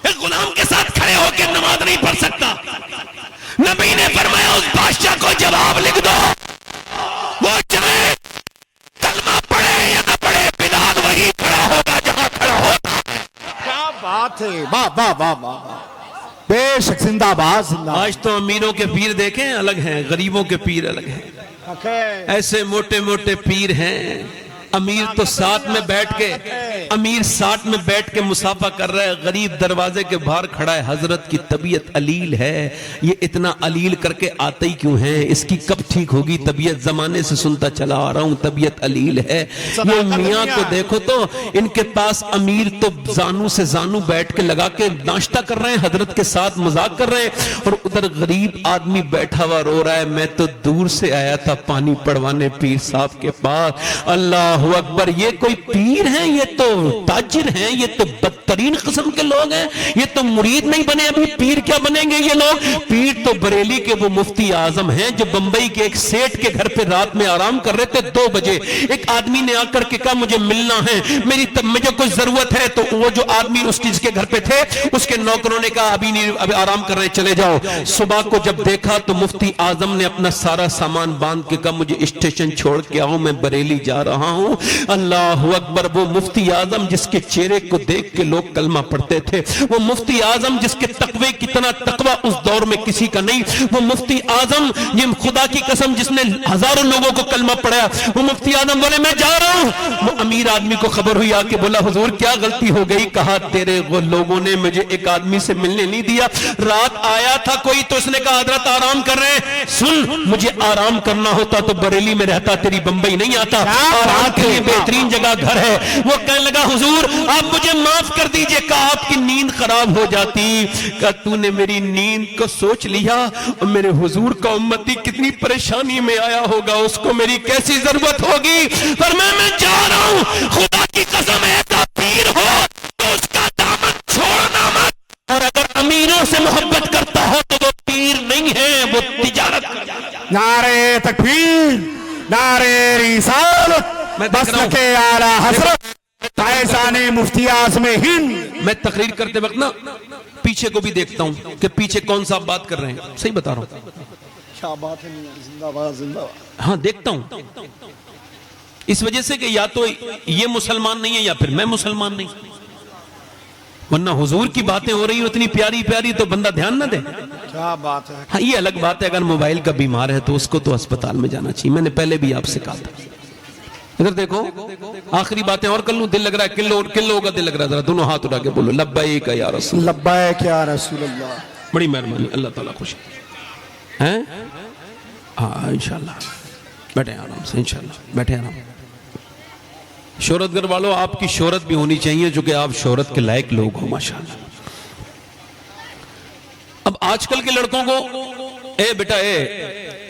ایک غلام کے ساتھ کھڑے ہو کے نماز نہیں پڑھ سکتا۔ نبی نے فرمایا اس بادشاہ کو جواب لکھ دو، وہ چاہے کلمہ پڑھے یا نہ پڑھے، بلال وہی کھڑا ہوگا جہاں کھڑا ہوتا ہے۔ کیا بات ہے، واہ واہ واہ واہ، بے شک، زندہ باد زندہ باد۔ آج تو امیروں کے پیر دیکھیں الگ ہیں، غریبوں کے پیر الگ ہیں۔ ایسے موٹے موٹے پیر ہیں، امیر تو ساتھ میں بیٹھ کے، امیر ساتھ میں بیٹھ کے مصافحہ کر رہا ہے، غریب دروازے کے باہر کھڑا ہے، حضرت کی طبیعت علیل ہے، یہ اتنا علیل کر کے آتے ہی کیوں ہیں؟ اس کی کب ٹھیک ہوگی طبیعت؟ زمانے سے سنتا چلا آ رہا ہوں طبیعت علیل ہے۔ یہ میاں کو دیکھو تو ان کے پاس امیر تو زانو سے زانو بیٹھ کے لگا کے ناشتہ کر رہے ہیں، حضرت کے ساتھ مذاق کر رہے ہیں، اور ادھر غریب آدمی بیٹھا ہوا رو رہا ہے، میں تو دور سے آیا تھا پانی پڑوانے پیر صاحب کے پاس۔ اللہ اکبر، یہ کوئی پیر ہیں؟ یہ تو تاجر ہیں، یہ تو بدترین قسم کے لوگ ہیں، یہ تو مرید نہیں بنے، ابھی پیر کیا بنیں گے یہ لوگ؟ پیر تو بریلی کے وہ مفتی اعظم ہیں جو بمبئی کے ایک سیٹ کے گھر پہ رات میں آرام کر رہے تھے، 2 بجے ایک آدمی نے آ کر کے کہا مجھے ملنا ہے، مجھے کوئی ضرورت ہے، تو وہ جو آدمی اس کے گھر پہ تھے اس کے نوکروں نے کہا ابھی نہیں، ابھی آرام کر رہے، چلے جاؤ۔ صبح کو جب دیکھا تو مفتی اعظم نے اپنا سارا سامان باندھ کے کہا مجھے اسٹیشن چھوڑ کے آؤ، میں بریلی جا رہا ہوں۔ اللہ اکبر، وہ مفتی اعظم جس کے چہرے کو دیکھ کے لوگ کلمہ پڑھتے تھے، وہ مفتی اعظم جس کے تقوی کتنا تقوی اس دور میں کسی کا نہیں، وہ مفتی اعظم جن خدا کی قسم جس نے ہزاروں لوگوں کو کلمہ پڑھایا، وہ مفتی اعظم بولے میں جا رہا ہوں۔ وہ امیر آدمی کو خبر ہوئی، آ کے بولا حضور کیا غلطی ہو گئی؟ کہا تیرے وہ لوگوں نے مجھے ایک آدمی سے ملنے نہیں دیا، رات آیا تھا کوئی تو اس نے کہا حضرت آرام کر رہے ہیں، سن مجھے آرام کرنا ہوتا تو بریلی میں رہتا، تیری بمبئی نہیں آتا، آرام کے لیے بہترین جگہ گھر ہے۔ وہ کہنے لگا حضور آپ مجھے معاف کر دیجئے، کہا آپ کی نیند خراب ہو جاتی، کہا تو نے میری نیند کو سوچ لیا، اور میرے حضور کا امتی کتنی پریشانی میں آیا ہوگا، اس کو میری کیسی ضرورت ہوگی، فرمایا میں جا رہا ہوں، خدا کی قسم ایسا پیر ہو تو اس کا دامن چھوڑنا مت، اور اگر امیروں سے محبت کرتا ہو تو وہ پیر نہیں ہے، وہ تجارت کر جاتا۔ نعرے تکبیر، نعرے رسالت، مسلک اعلیٰ حضرت فیضان مفتی اعظم ہند۔ میں تقریر کرتے وقت نا پیچھے کو بھی دیکھتا ہوں کہ پیچھے کون سا بات کر رہے ہیں، صحیح بتا رہا ہوں، کیا بات ہے، زندہ باد زندہ باد۔ ہاں دیکھتا ہوں، اس وجہ سے کہ یا تو یہ مسلمان نہیں ہے یا پھر میں مسلمان نہیں، ورنہ حضور کی باتیں ہو رہی ہیں اتنی پیاری پیاری تو بندہ دھیان نہ دے۔ کیا بات ہے، ہاں یہ الگ بات ہے اگر موبائل کا بیمار ہے تو اس کو تو اسپتال میں جانا چاہیے، میں نے پہلے بھی آپ سے کہا تھا۔ ادھر دیکھو آخری باتیں اور کر لوں، دل لگ رہا ہے، کن لوگوں کا دل لگ رہا ہے؟ ذرا دونوں ہاتھ اٹھا کے بولو لبیک یا رسول، لبیک یا رسول اللہ۔ بڑی مہربانی، اللہ تعالیٰ خوش ہیں۔ ہاں انشاءاللہ بیٹھے آرام سے، انشاءاللہ بیٹھے آرام۔ شہرت گر والوں آپ کی شہرت بھی ہونی چاہیے جو کہ آپ شہرت کے لائق لوگ ہو ماشاءاللہ۔ اب آج کل کے لڑکوں کو اے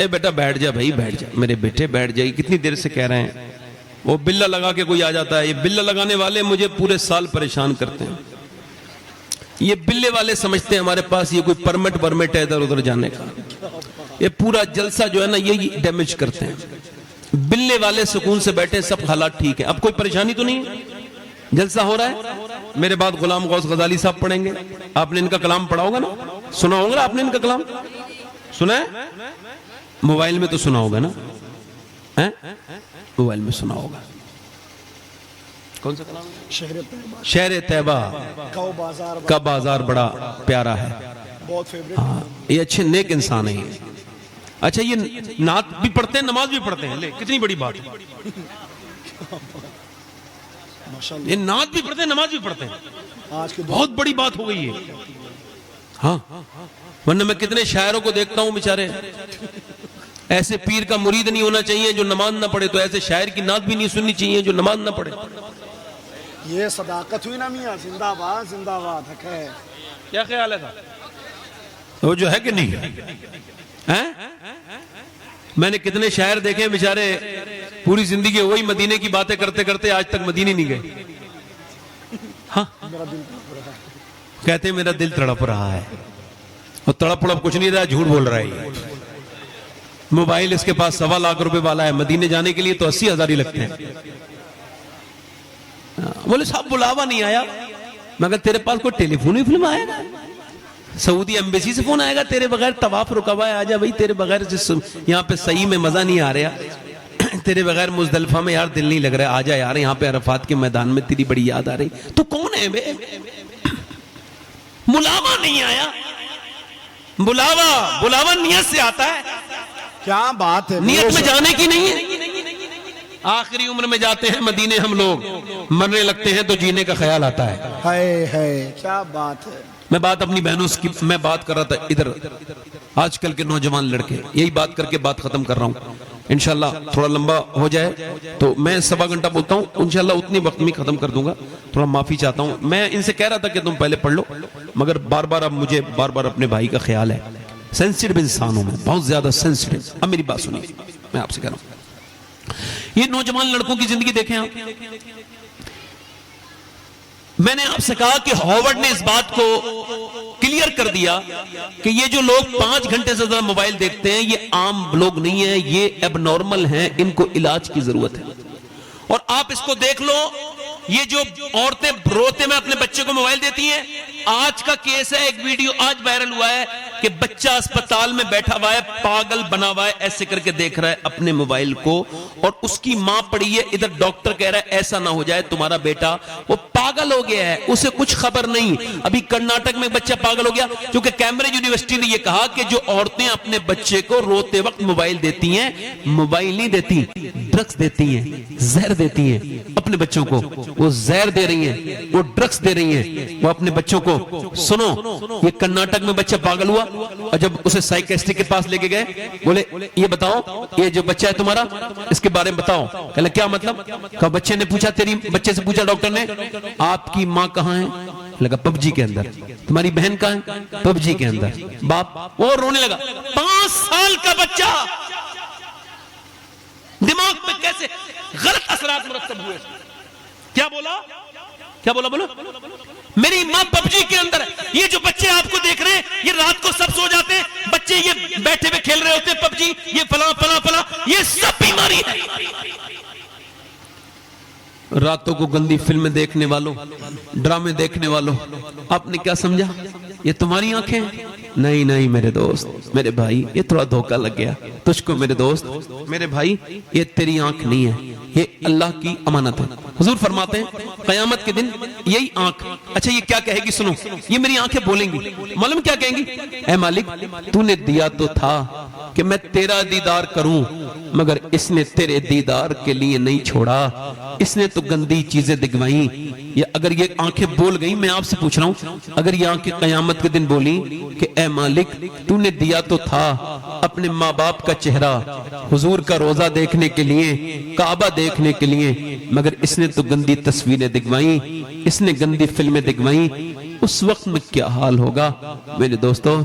بیٹا بیٹھ جا بھائی، بیٹھ جا میرے بیٹے، بیٹھ جائے، کتنی دیر سے کہہ رہے ہیں، وہ بلہ لگا کے کوئی آ جاتا ہے، یہ بلہ لگانے والے مجھے پورے سال پریشان کرتے ہیں، یہ بلے والے سمجھتے ہیں ہمارے پاس یہ کوئی پرمٹ ہے ادھر ادھر جانے کا، یہ پورا جلسہ جو ہے نا یہی ڈیمیج کرتے ہیں۔ بلے والے سکون سے بیٹھے، سب حالات ٹھیک ہے، اب کوئی پریشانی تو نہیں ہے، جلسہ ہو رہا ہے۔ میرے بعد غلام غوث غزالی صاحب پڑھیں گے، آپ نے ان کا کلام پڑھا ہوگا نا، سنا ہوگا آپ نے ان کا کلام، سنا ہے؟ موبائل میں تو سنا ہوگا نا، موبائل میں سنا ہوگا۔ کون سا کلام؟ شہر طیبہ کا بازار بڑا پیارا ہے، بہت فیوریٹ۔ ہاں یہ اچھے نیک انسان ہیں۔ اچھا یہ نعت بھی پڑھتے ہیں، نماز بھی پڑھتے ہیں، لے کتنی بڑی بات ہے، یہ نعت بھی پڑھتے ہیں نماز بھی پڑھتے ہیں، آج کے بہت بڑی بات ہو گئی ہے۔ ہاں ورنہ میں کتنے شاعروں کو دیکھتا ہوں بیچارے، ایسے پیر کا مرید نہیں ہونا چاہیے جو نماز نہ پڑھے، تو ایسے شاعر کی نعت بھی نہیں سننی چاہیے جو نماز نہ پڑھے۔ یہ صداقت ہوئی نا میاں، زندہ باد زندہ باد، حق ہے۔ کیا خیال ہے تھا وہ جو ہے کہ نہیں ہے؟ میں نے کتنے شاعر دیکھے بیچارے پوری زندگی وہی مدینے کی باتیں کرتے کرتے آج تک مدینے نہیں گئے، ہاں کہتے میرا دل تڑپ رہا ہے، اور تڑپ کچھ نہیں رہا، جھوٹ بول رہا ہے، موبائل اس کے پاس 1.25 لاکھ روپے والا ہے, مدینے جانے کے لیے تو 80,000 ہی لگتے ہیں. بولے صاحب بلاوا نہیں آیا, مگر تیرے پاس کوئی ٹیلی فون ہی فلم آئے گا, سعودی ایمبیسی سے فون آئے گا تیرے بغیر طواف رکا ہوا ہے, آجا بھائی تیرے بغیر یہاں پہ صحیح میں مزہ نہیں آ رہا, تیرے بغیر مزدلفہ میں یار دل نہیں لگ رہا, آجا یار یہاں پہ عرفات کے میدان میں تیری بڑی یاد آ رہی. تو کون ہے بے؟ بلاوا نہیں آیا. بلاوا نیت سے آتا ہے, کیا بات ہے, نیت میں جانے کی نہیں ہے. آخری عمر میں جاتے ہیں مدینے ہم لوگ, مرنے لگتے ہیں تو جینے کا خیال آتا ہے. ہے کیا بات ہے. میں بات اپنی بہنوں کی میں بات کر رہا تھا ادھر, آج کل کے نوجوان لڑکے, یہی بات کر کے بات ختم کر رہا ہوں. انشاءاللہ تھوڑا لمبا ہو جائے تو میں 1.25 گھنٹہ بولتا ہوں, انشاءاللہ اتنی وقت میں ختم کر دوں گا. تھوڑا معافی چاہتا ہوں, میں ان سے کہہ رہا تھا کہ تم پہلے پڑھ لو, مگر بار بار اب مجھے بار بار اپنے بھائی کا خیال ہے. سینسٹیو انسان ہوں میں, بہت زیادہ سینسٹیو. اب میری بات سنیے, میں آپ سے کہہ رہا ہوں, یہ نوجوان لڑکوں کی زندگی دیکھیں آپ. میں نے آپ سے کہا کہ ہاورڈ نے اس بات کو کلیئر کر دیا کہ یہ جو لوگ 5 گھنٹے سے زیادہ موبائل دیکھتے ہیں یہ عام لوگ نہیں ہیں, یہ ایب نارمل ہیں, ان کو علاج کی ضرورت ہے. اور آپ اس کو دیکھ لو, یہ جو عورتیں روتے میں اپنے بچے کو موبائل دیتی ہیں, آج کا کیس ہے, ایک ویڈیو آج وائرل ہوا ہے کہ بچہ اسپتال میں بیٹھا ہوا ہے, پاگل بنا ہوا ہے, ایسے کر کے دیکھ رہا ہے اپنے موبائل کو, اور اس کی ماں پڑی ہے ادھر, ڈاکٹر کہہ رہا ہے ایسا نہ ہو جائے تمہارا بیٹا وہ پاگل ہو گیا ہے, اسے کچھ خبر نہیں. ابھی کرناٹک میں بچہ پاگل ہو گیا کیونکہ کیمبرج یونیورسٹی نے یہ کہا کہ جو عورتیں اپنے بچے کو روتے وقت موبائل دیتی ہیں, موبائل نہیں دیتی, ڈرگس دیتی ہیں, زہر دیتی ہیں اپنے بچوں کو. وہ زہر دے رہی ہیں, وہ ڈرگس دے رہی ہیں, وہ اپنے بچوں کو. سنو, یہ کرناٹک میں بچہ پاگل ہوا, اور جب اسے سائیکسٹرسٹ کے پاس لے کے گئے, بولے یہ بتاؤ یہ جو بچہ ہے تمہارا اس کے بارے میں بتاؤ. کہا کیا مطلب؟ کہا بچے نے پوچھا, بچے سے پوچھا ڈاکٹر نے, آپ کی ماں کہاں ہے؟ لگا پب جی کے اندر. تمہاری بہن کہاں ہے؟ پب جی کے اندر. باپ وہ رونے لگا. 5 سال کا بچہ, دماغ پہ کیسے غلط اثرات مرتب ہوئے. کیا بولا بولو, میری ماں پب جی کے اندر. یہ جو بچے آپ کو دیکھ رہے ہیں, یہ رات کو سب سو جاتے ہیں, بچے یہ بیٹھے ہوئے کھیل رہے ہوتے ہیں پب جی, یہ فلاں, یہ سب بیماری ہے. راتوں کو گندی فلمیں دیکھنے والوں, ڈرامے دیکھنے والوں, آپ نے کیا سمجھا یہ تمہاری آنکھیں؟ نہیں میرے دوست, میرے بھائی, یہ تھوڑا دھوکہ لگ گیا تجھ کو میرے دوست, میرے بھائی, یہ تیری آنکھ نہیں ہے, یہ اللہ کی امانت ہے. حضور فرماتے ہیں قیامت کے دن یہی آنکھ, اچھا یہ کیا کہے گی؟ سنو, یہ میری آنکھیں بولیں گی, معلوم کیا کہیں گی؟ اے مالک تو نے دیا تو تھا کہ میں تیرا دیدار کروں, مگر اس نے تیرے دیدار کے لیے نہیں چھوڑا, اس نے تو گندی چیزیں دکھوائیں. یا اگر یہ آنکھیں بول گئی, میں آپ سے پوچھ رہا ہوں, اگر یہ آنکھیں قیامت کے دن بولی کہ اے مالک تو نے دیا تو تھا اپنے ماں باپ کا چہرہ, حضور کا روزہ دیکھنے کے لیے, کعبہ دیکھنے کے لیے, مگر اس نے تو گندی تصویریں دکھوائیں, اس نے گندی فلمیں دکھوائیں, اس وقت میں کیا حال ہوگا؟ میرے دوستو,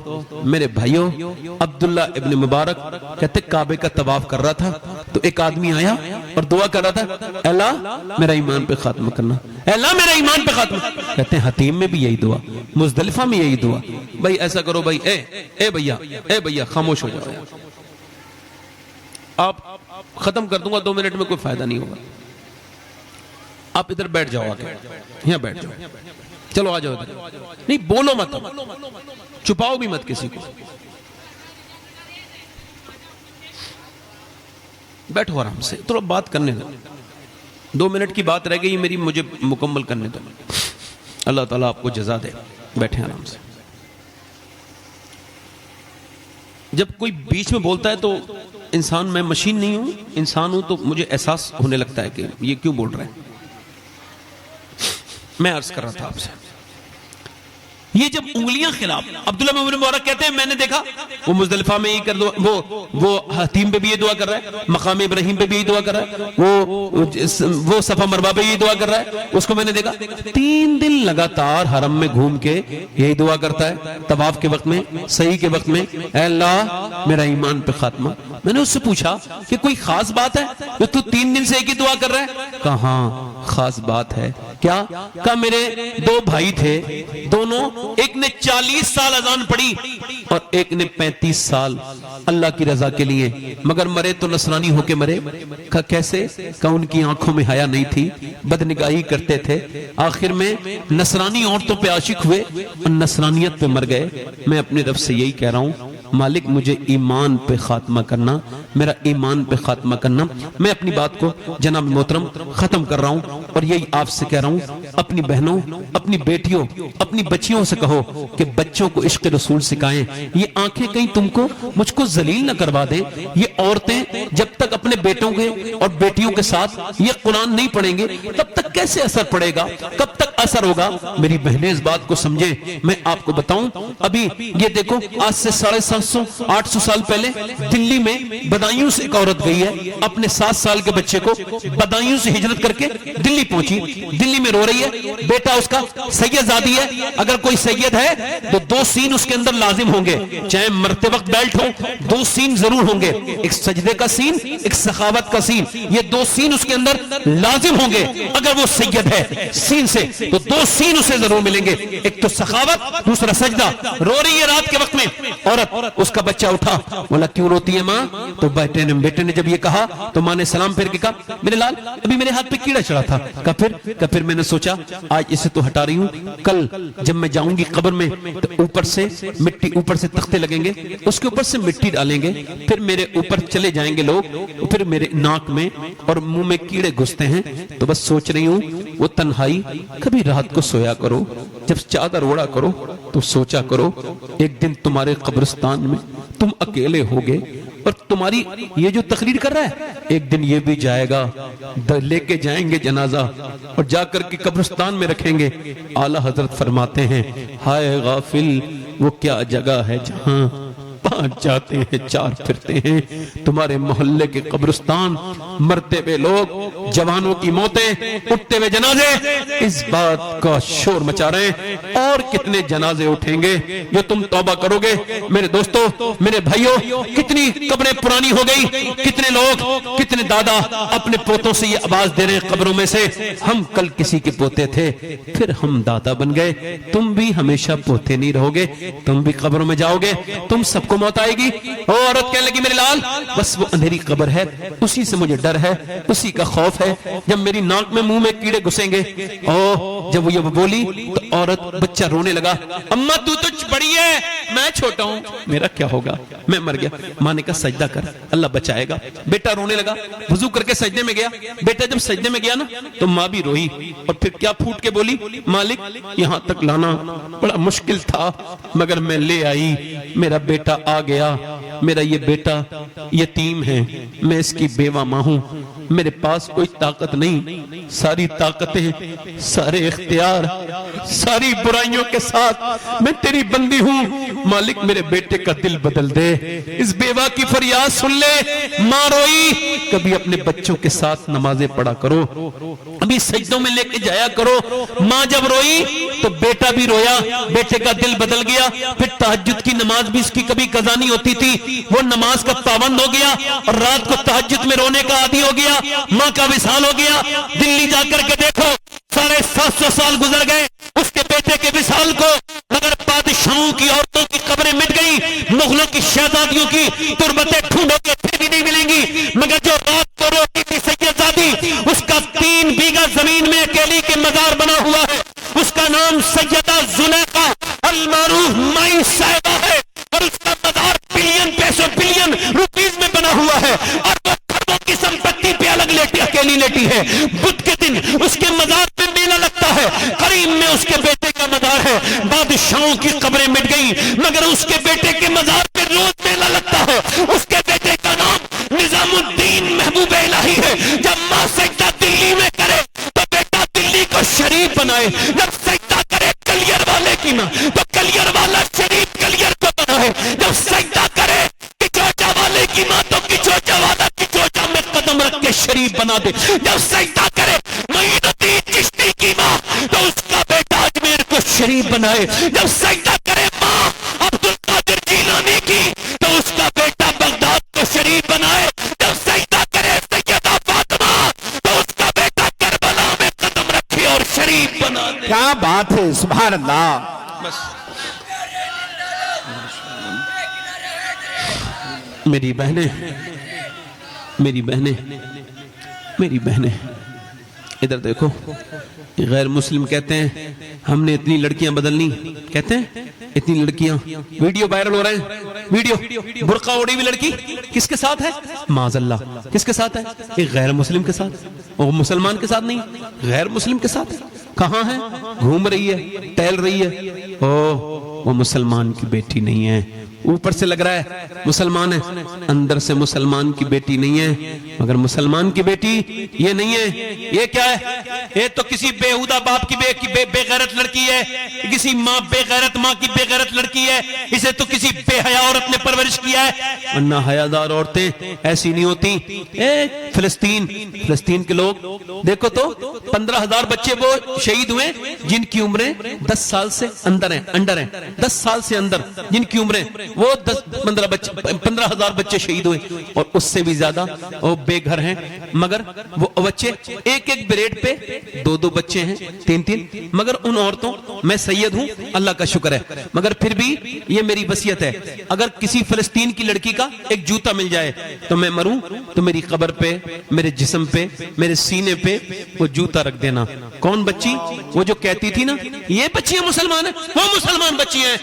میرے بھائیوں, عبداللہ ابن مبارک کہتے کعبے کا طواف کر رہا تھا تو ایک آدمی آیا اور دعا کر رہا تھا, اے اللہ میرا ایمان پہ خاتمہ کرنا, اے اللہ میرا ایمان پہ خاتمہ. کہتے ہیں حتیم میں بھی یہی دعا, مزدلفہ میں یہی دعا. بھائی ایسا کرو بھائی, اے بھیا خاموش ہو جاؤ, آپ ختم کر دوں گا 2 منٹ میں, کوئی فائدہ نہیں ہوگا. آپ ادھر بیٹھ جاؤ, آکے یہاں بیٹھ جاؤ, چلو آ جاؤ ادھر, نہیں بولو مت, چھپاؤ بھی مت کسی کو, بیٹھو آرام سے, تھوڑا بات کرنے دو. 2 منٹ کی بات رہ گئی میری, مجھے مکمل کرنے دو. اللہ تعالیٰ آپ کو جزا دے. بیٹھیں آرام سے. جب کوئی بیچ میں بولتا ہے تو انسان, میں مشین نہیں ہوں, انسان ہوں, تو مجھے احساس ہونے لگتا ہے کہ یہ کیوں بول رہے ہیں. میں عرض کر رہا تھا آپ سے, یہ جب انگلیاں خلاف, عبداللہ بن مبارک کہتے ہیں میں نے دیکھا وہ مزدلفہ میں ہی کر دو, وہ حتیم پہ بھی یہ دعا کر رہا ہے, مقام ابراہیم پہ بھی یہ دعا کر رہا ہے, وہ صفا مروہ پہ یہ دعا کر رہا ہے. اس کو میں نے دیکھا 3 دن لگاتار حرم میں گھوم کے یہی دعا کرتا ہے, طواف کے وقت میں, صحیح کے وقت میں, اے اللہ میرا ایمان پہ خاتمہ. میں نے اس سے پوچھا کہ کوئی خاص بات ہے کہ تو 3 دن سے ایک ہی دعا کر رہا ہے؟ کہا ہاں خاص بات ہے۔ کیا؟ کہا میرے 2 بھائی تھے، دونوں، ایک نے 40 سال اذان پڑھی اور ایک نے 35 سال اللہ کی رضا کے لیے، مگر مرے تو نصرانی ہو کے مرے۔ کہا کیسے؟ کہا ان کی آنکھوں میں حیا نہیں تھی، بدنگاہی کرتے تھے، آخر میں نصرانی عورتوں پہ عاشق ہوئے اور نصرانیت پہ مر گئے۔ میں اپنے رب سے یہی کہہ رہا ہوں، مالک مجھے ایمان پہ خاتمہ کرنا، میرا ایمان پہ خاتمہ کرنا۔ میں اپنی بات کو جناب محترم ختم کر رہا ہوں اور یہی آپ سے کہہ رہا ہوں، اپنی بہنوں، اپنی بیٹیوں، اپنی بچیوں سے کہو کہ بچوں کو عشق رسول سکھائیں۔ یہ آنکھیں کہیں تم کو مجھ کو ذلیل نہ کروا دیں۔ یہ عورتیں جب تک اپنے بیٹوں کے اور بیٹیوں کے ساتھ یہ قرآن نہیں پڑھیں گے تب تک کیسے اثر پڑے گا، کب تک اثر ہوگا؟ میری بہنیں اس بات کو سمجھیں۔ میں آپ کو بتاؤں، ابھی یہ دیکھو آج سے 750-800 سال پہلے دلی میں بدایوں سے ایک عورت گئی ہے، اپنے 7 سال کے بچے کو بدایوں سے ہجرت کر کے دلی پہنچی، دلی میں رو رہی ہے، بیٹا اس کا سید زادی ہے، اگر کوئی سید ہے تو 2 سین اس کے اندر لازم ہوں گے، چاہے مرتے وقت بیلٹ ہو، 2 سین ضرور ہوں گے، ایک سجدے کا سین، ایک سخاوت کا سین، یہ 2 سین اس کے اندر لازم ہوں گے۔ اگر وہ سید ہے سین سے تو 2 سین اسے ضرور ملیں گے، ایک تو سخاوت، دوسرا سجدہ۔ رو رہی ہے رات کے وقت میں عورت، اس کا بچہ اٹھا، بولا کیوں روتی ہے ماں؟ تو بیٹے نے جب یہ کہا تو ماں نے سلام پھیر کے کہا میرے لال ابھی میرے ہاتھ پہ کیڑا چڑھا تھا۔ کہا پھر میں نے سوچا آج اسے تو ہٹا رہی ہوں، کل جب میں جاؤں گی قبر میں تو اوپر سے مٹی، اوپر سے تختے لگیں گے، اس کے اوپر سے مٹی ڈالیں گے، پھر میرے اوپر چلے جائیں گے لوگ، پھر میرے ناک میں اور منہ میں کیڑے گھستے ہیں۔ تو بس سوچ رہی ہوں وہ تنہائی، کبھی رات کو سویا کرو، جب چادر اوڑا کرو تو سوچا کرو ایک دن تمہارے قبرستان میں تم اکیلے ہوگے اور تمہاری یہ جو تقریر کر رہا ہے ایک دن یہ بھی جائے گا، لے کے جائیں گے جنازہ اور جا کر کے قبرستان میں رکھیں گے۔ اعلیٰ حضرت فرماتے ہیں ہائے غافل وہ کیا جگہ ہے جہاں 5 جاتے ہیں 4 پھرتے ہیں، تمہارے محلے کے قبرستان، مرتے ہوئے لوگ، جوانوں کی موتیں، اٹھتے ہوئے جنازے اس بات کا شور مچا رہے ہیں۔ اور کتنے جنازے اٹھیں گے جو تم توبہ کرو گے؟ میرے دوستو، میرے بھائیوں، کتنی قبریں پرانی ہو گئی، کتنے لوگ، کتنے دادا اپنے پوتوں سے یہ آواز دے رہے ہیں قبروں میں سے، ہم کل کسی کے پوتے تھے، پھر ہم دادا بن گئے، تم بھی ہمیشہ پوتے نہیں رہو گے، تم بھی قبروں میں جاؤ گے، تم سب کو موت آئے گی۔ وہ عورت کہنے لگی میرے لال بس وہ اندھیری قبر ہے، اسی سے مجھے ڈر ہے، اسی کا خوف ہے، جب میری ناک میں منہ میں کیڑے گھسیں گے۔ جب وہ یہ بولی تو عورت، بچہ رونے لگا، اماں تو بڑی ہے میں چھوٹا ہوں، میرا کیا ہوگا، میں مر گیا۔ ماں نے کہا سجدہ کر اللہ بچائے گا۔ بیٹا رونے لگا، وضو کر کے سجدے میں گیا۔ بیٹا جب سجدے میں گیا نا تو ماں بھی روئی اور پھر کیا پھوٹ کے بولی، مالک یہاں تک لانا بڑا مشکل تھا مگر میں لے آئی، میرا بیٹا آ گیا، میرا یہ بیٹا یتیم ہے، میں اس کی بیوہ ماں ہوں، میرے پاس کوئی طاقت نہیں، ساری طاقتیں، سارے اختیار، ساری برائیوں کے ساتھ میں تیری بندی ہوں، مالک میرے بیٹے کا دل بدل دے۔ اس بیوہ کی فریاد سن لے، ماں روئی۔ کبھی اپنے بچوں کے ساتھ نمازیں پڑھا کرو، ابھی سجدوں میں لے کے جایا کرو۔ ماں جب روئی تو بیٹا بھی رویا، بیٹے کا دل بدل گیا۔ پھر تہجد کی نماز بھی اس کی کبھی قضا نہیں ہوتی تھی، وہ نماز کا پابند ہو گیا اور رات کو تہجد میں رونے کا عادی ہو گیا، ماں کا وصال ہو گیا۔ دلی جا کر کے دیکھو 750 سال گزر گئے اس کے بیٹے کے وصال کو، مگر بادشاہوں کی عورتوں کی قبریں مٹ گئی، مغلوں کی شہزادیوں کی تربتیں ڈھونڈو گے پھر بھی نہیں ملیں گی، مگر جو رات کو روتی تھی سیدزادی اس کا 3 بیگھہ زمین میں اکیلی کے مزار بنا ہوا ہے، اس کا نام سیدہ زلیخا المعروف مائی صاحبہ ہے اور اس کا مزار بلین روپیز میں بنا ہوا ہے، اور وہ کھڑوں کی سمپتی پہ الگ لیٹی اکیلی لیٹی ہے۔ بدھ کے دن اس کے مزار پہ میلہ لگتا ہے، کریم میں اس کے بیٹے کا مزار ہے۔ بادشاہوں کی قبریں مٹ گئی مگر اس کے بیٹے کے مزار پہ روز میلہ لگتا ہے، اس کے بیٹے کا نام نظام الدین محبوب الہی ہے۔ جب ماں سجدہ دلی میں کرے تو بیٹا دلی کو شریف بنائے، جب سجدہ کرے کلیر والے کی ماں تو کلیر والا شریف کلیر کو بنائے، جب سجدہ کرے کچوچا والے کی ماں تو کچوچا والا کچوچا میں قدم رکھ کے شریف بنا دے، جب سجدہ کرے معین الدین چشتی کی ماں تو اس کا بیٹا اجمیر کو شریف بنائے، جب سجدہ کرے ماں عبد القادر جیلانی کی تو اس کا بیٹا بغداد کو شریف بنائے۔ کیا بات ہے، سبحان اللہ. بس میری بہنیں میری بہنیں میری بہنیں ادھر دیکھو. غیر مسلم کہتے ہیں ہم نے اتنی لڑکیاں بدلنی، کہتے ہیں اتنی لڑکیاں. ویڈیو وائرل ہو رہے ہیں، ویڈیو برقع اوڑی ہوئی لڑکی کس کے ساتھ ہے؟ معاذ اللہ کس کے ساتھ ہے؟ ایک غیر مسلم کے ساتھ. وہ مسلمان کے ساتھ نہیں، غیر مسلم کے ساتھ. کہاں ہے؟ گھوم رہی ہے، ٹہل رہی ہے. وہ مسلمان کی بیٹی نہیں ہے. اوپر سے لگ رہا ہے مسلمان ہے، اندر سے مسلمان کی بیٹی نہیں ہے. مگر مسلمان کی بیٹی یہ نہیں ہے. یہ کیا ہے؟ یہ تو کسی بےہودہ باپ کی بے غیرت لڑکی ہے، کسی ماں بے غیرت ماں کی بے غیرت لڑکی ہے. اسے تو کسی بے حیا عورت نے پرورش کیا ہے. ورنہ حیادار عورتیں ایسی نہیں ہوتی. فلسطین کے لوگ دیکھو تو 15,000 بچے وہ شہید ہوئے جن کی عمریں 10 سال سے انڈر ہیں 10 سال سے اندر جن کی عمریں وہ 15,000 بچے شہید ہوئے. اور اس سے بھی زیادہ وہ بے گھر ہیں. مگر وہ بچے ایک بریڈ پہ 2 بچے ہیں، 3. مگر ان عورتوں، میں سید ہوں اللہ کا شکر ہے، مگر پھر بھی یہ میری وصیت ہے، اگر کسی فلسطین کی لڑکی کا ایک جوتا مل جائے تو میں مروں تو میری قبر پہ، میرے جسم پہ، میرے سینے پہ وہ جوتا رکھ دینا. کون بچی؟ وہ جو کہتی تھی نا یہ بچیاں مسلمان ہیں، وہ مسلمان بچی ہیں.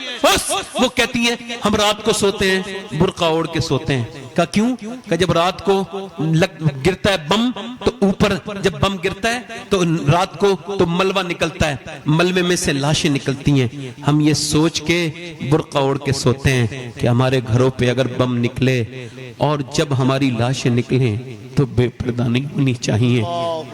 وہ کہتی ہیں ہم رات کو سوتے ہیں برقع اوڑھ کے سوتے ہیں. کہا کیوں؟ کہ جب رات کو گرتا ہے بم تو اوپر جب بم گرتا ہے تو رات کو تو ملبہ نکلتا ہے، ملبے میں سے لاشیں نکلتی ہیں. ہم یہ سوچ کے برقع اوڑھ کے سوتے ہیں کہ ہمارے گھروں پہ اگر بم نکلے اور جب ہماری لاشیں نکلیں تو بے پردہ نہیں ہونی چاہیے،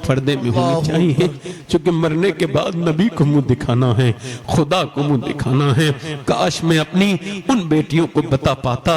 پردے میں ہونی چاہیے. چونکہ مرنے کے بعد نبی کو منہ دکھانا ہے، خدا کو منہ دکھانا ہے. کاش میں اپنی ان بیٹیوں کو بتا پاتا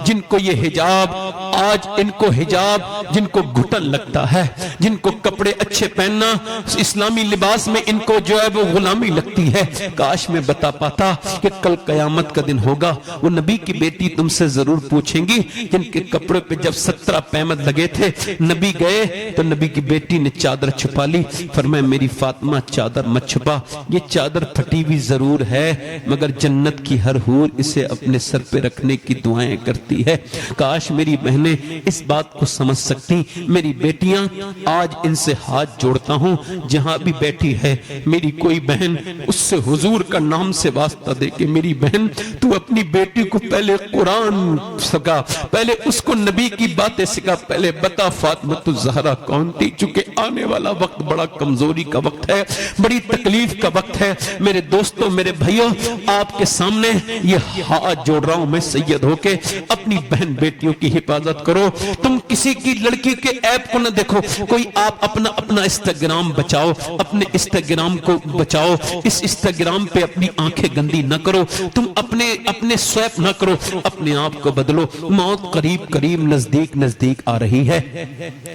جن کو یہ حجاب، آج ان کو حجاب جن کو گھٹن لگتا ہے، جن کو کپڑے اچھے پہننا اسلامی لباس میں ان کو جو ہے وہ غلامی لگتی ہے. کاش میں بتا پاتا کہ کل قیامت کا دن ہوگا وہ نبی کی بیٹی تم سے ضرور پوچھیں گی جن کے کپڑے پہ جب 17 پیمد لگے تھے نبی گئے تو نبی کی بیٹی نے چادر چھپا لی. فرمایا میری فاطمہ چادر مت چھپا، یہ چادر پھٹی ہوئی ضرور ہے مگر جنت کی ہر حور اسے اپنے سر پہ رکھنے کی دعائیں کرتی ہے. کاش میری بہنیں اس بات کو سمجھ سکتی. میری بیٹیاں آج ان سے ہاتھ جوڑتا ہوں، جہاں بھی بیٹھی ہے میری کوئی بہن اس سے حضور کا نام سے واسطہ دے کہ میری بہن تو اپنی بیٹی کو پہلے قرآن سکھا، پہلے اس کو نبی کی باتیں سکھا، پہلے بتا فاطمہ الزہرا کون تھی. چونکہ آنے والا وقت بڑا کمزوری کا وقت ہے، بڑی تکلیف کا وقت ہے. میرے دوستوں، میرے بھائیوں، آپ کے سامنے یہ ہاتھ جوڑ رہا ہوں میں سید ہو کے. اپنی بہن بیٹیوں کی حفاظت کرو. تم کسی کی لڑکی کے عیب کو نہ دیکھو. کوئی آپ اپنا انسٹاگرام بچاؤ، اپنے انسٹاگرام کو بچاؤ. اس انسٹاگرام پہ اپنی آنکھیں گندی نہ کرو. تم اپنے سویپ نہ کرو. اپنے آپ کو بدلو. موت قریب نزدیک آ رہی ہے.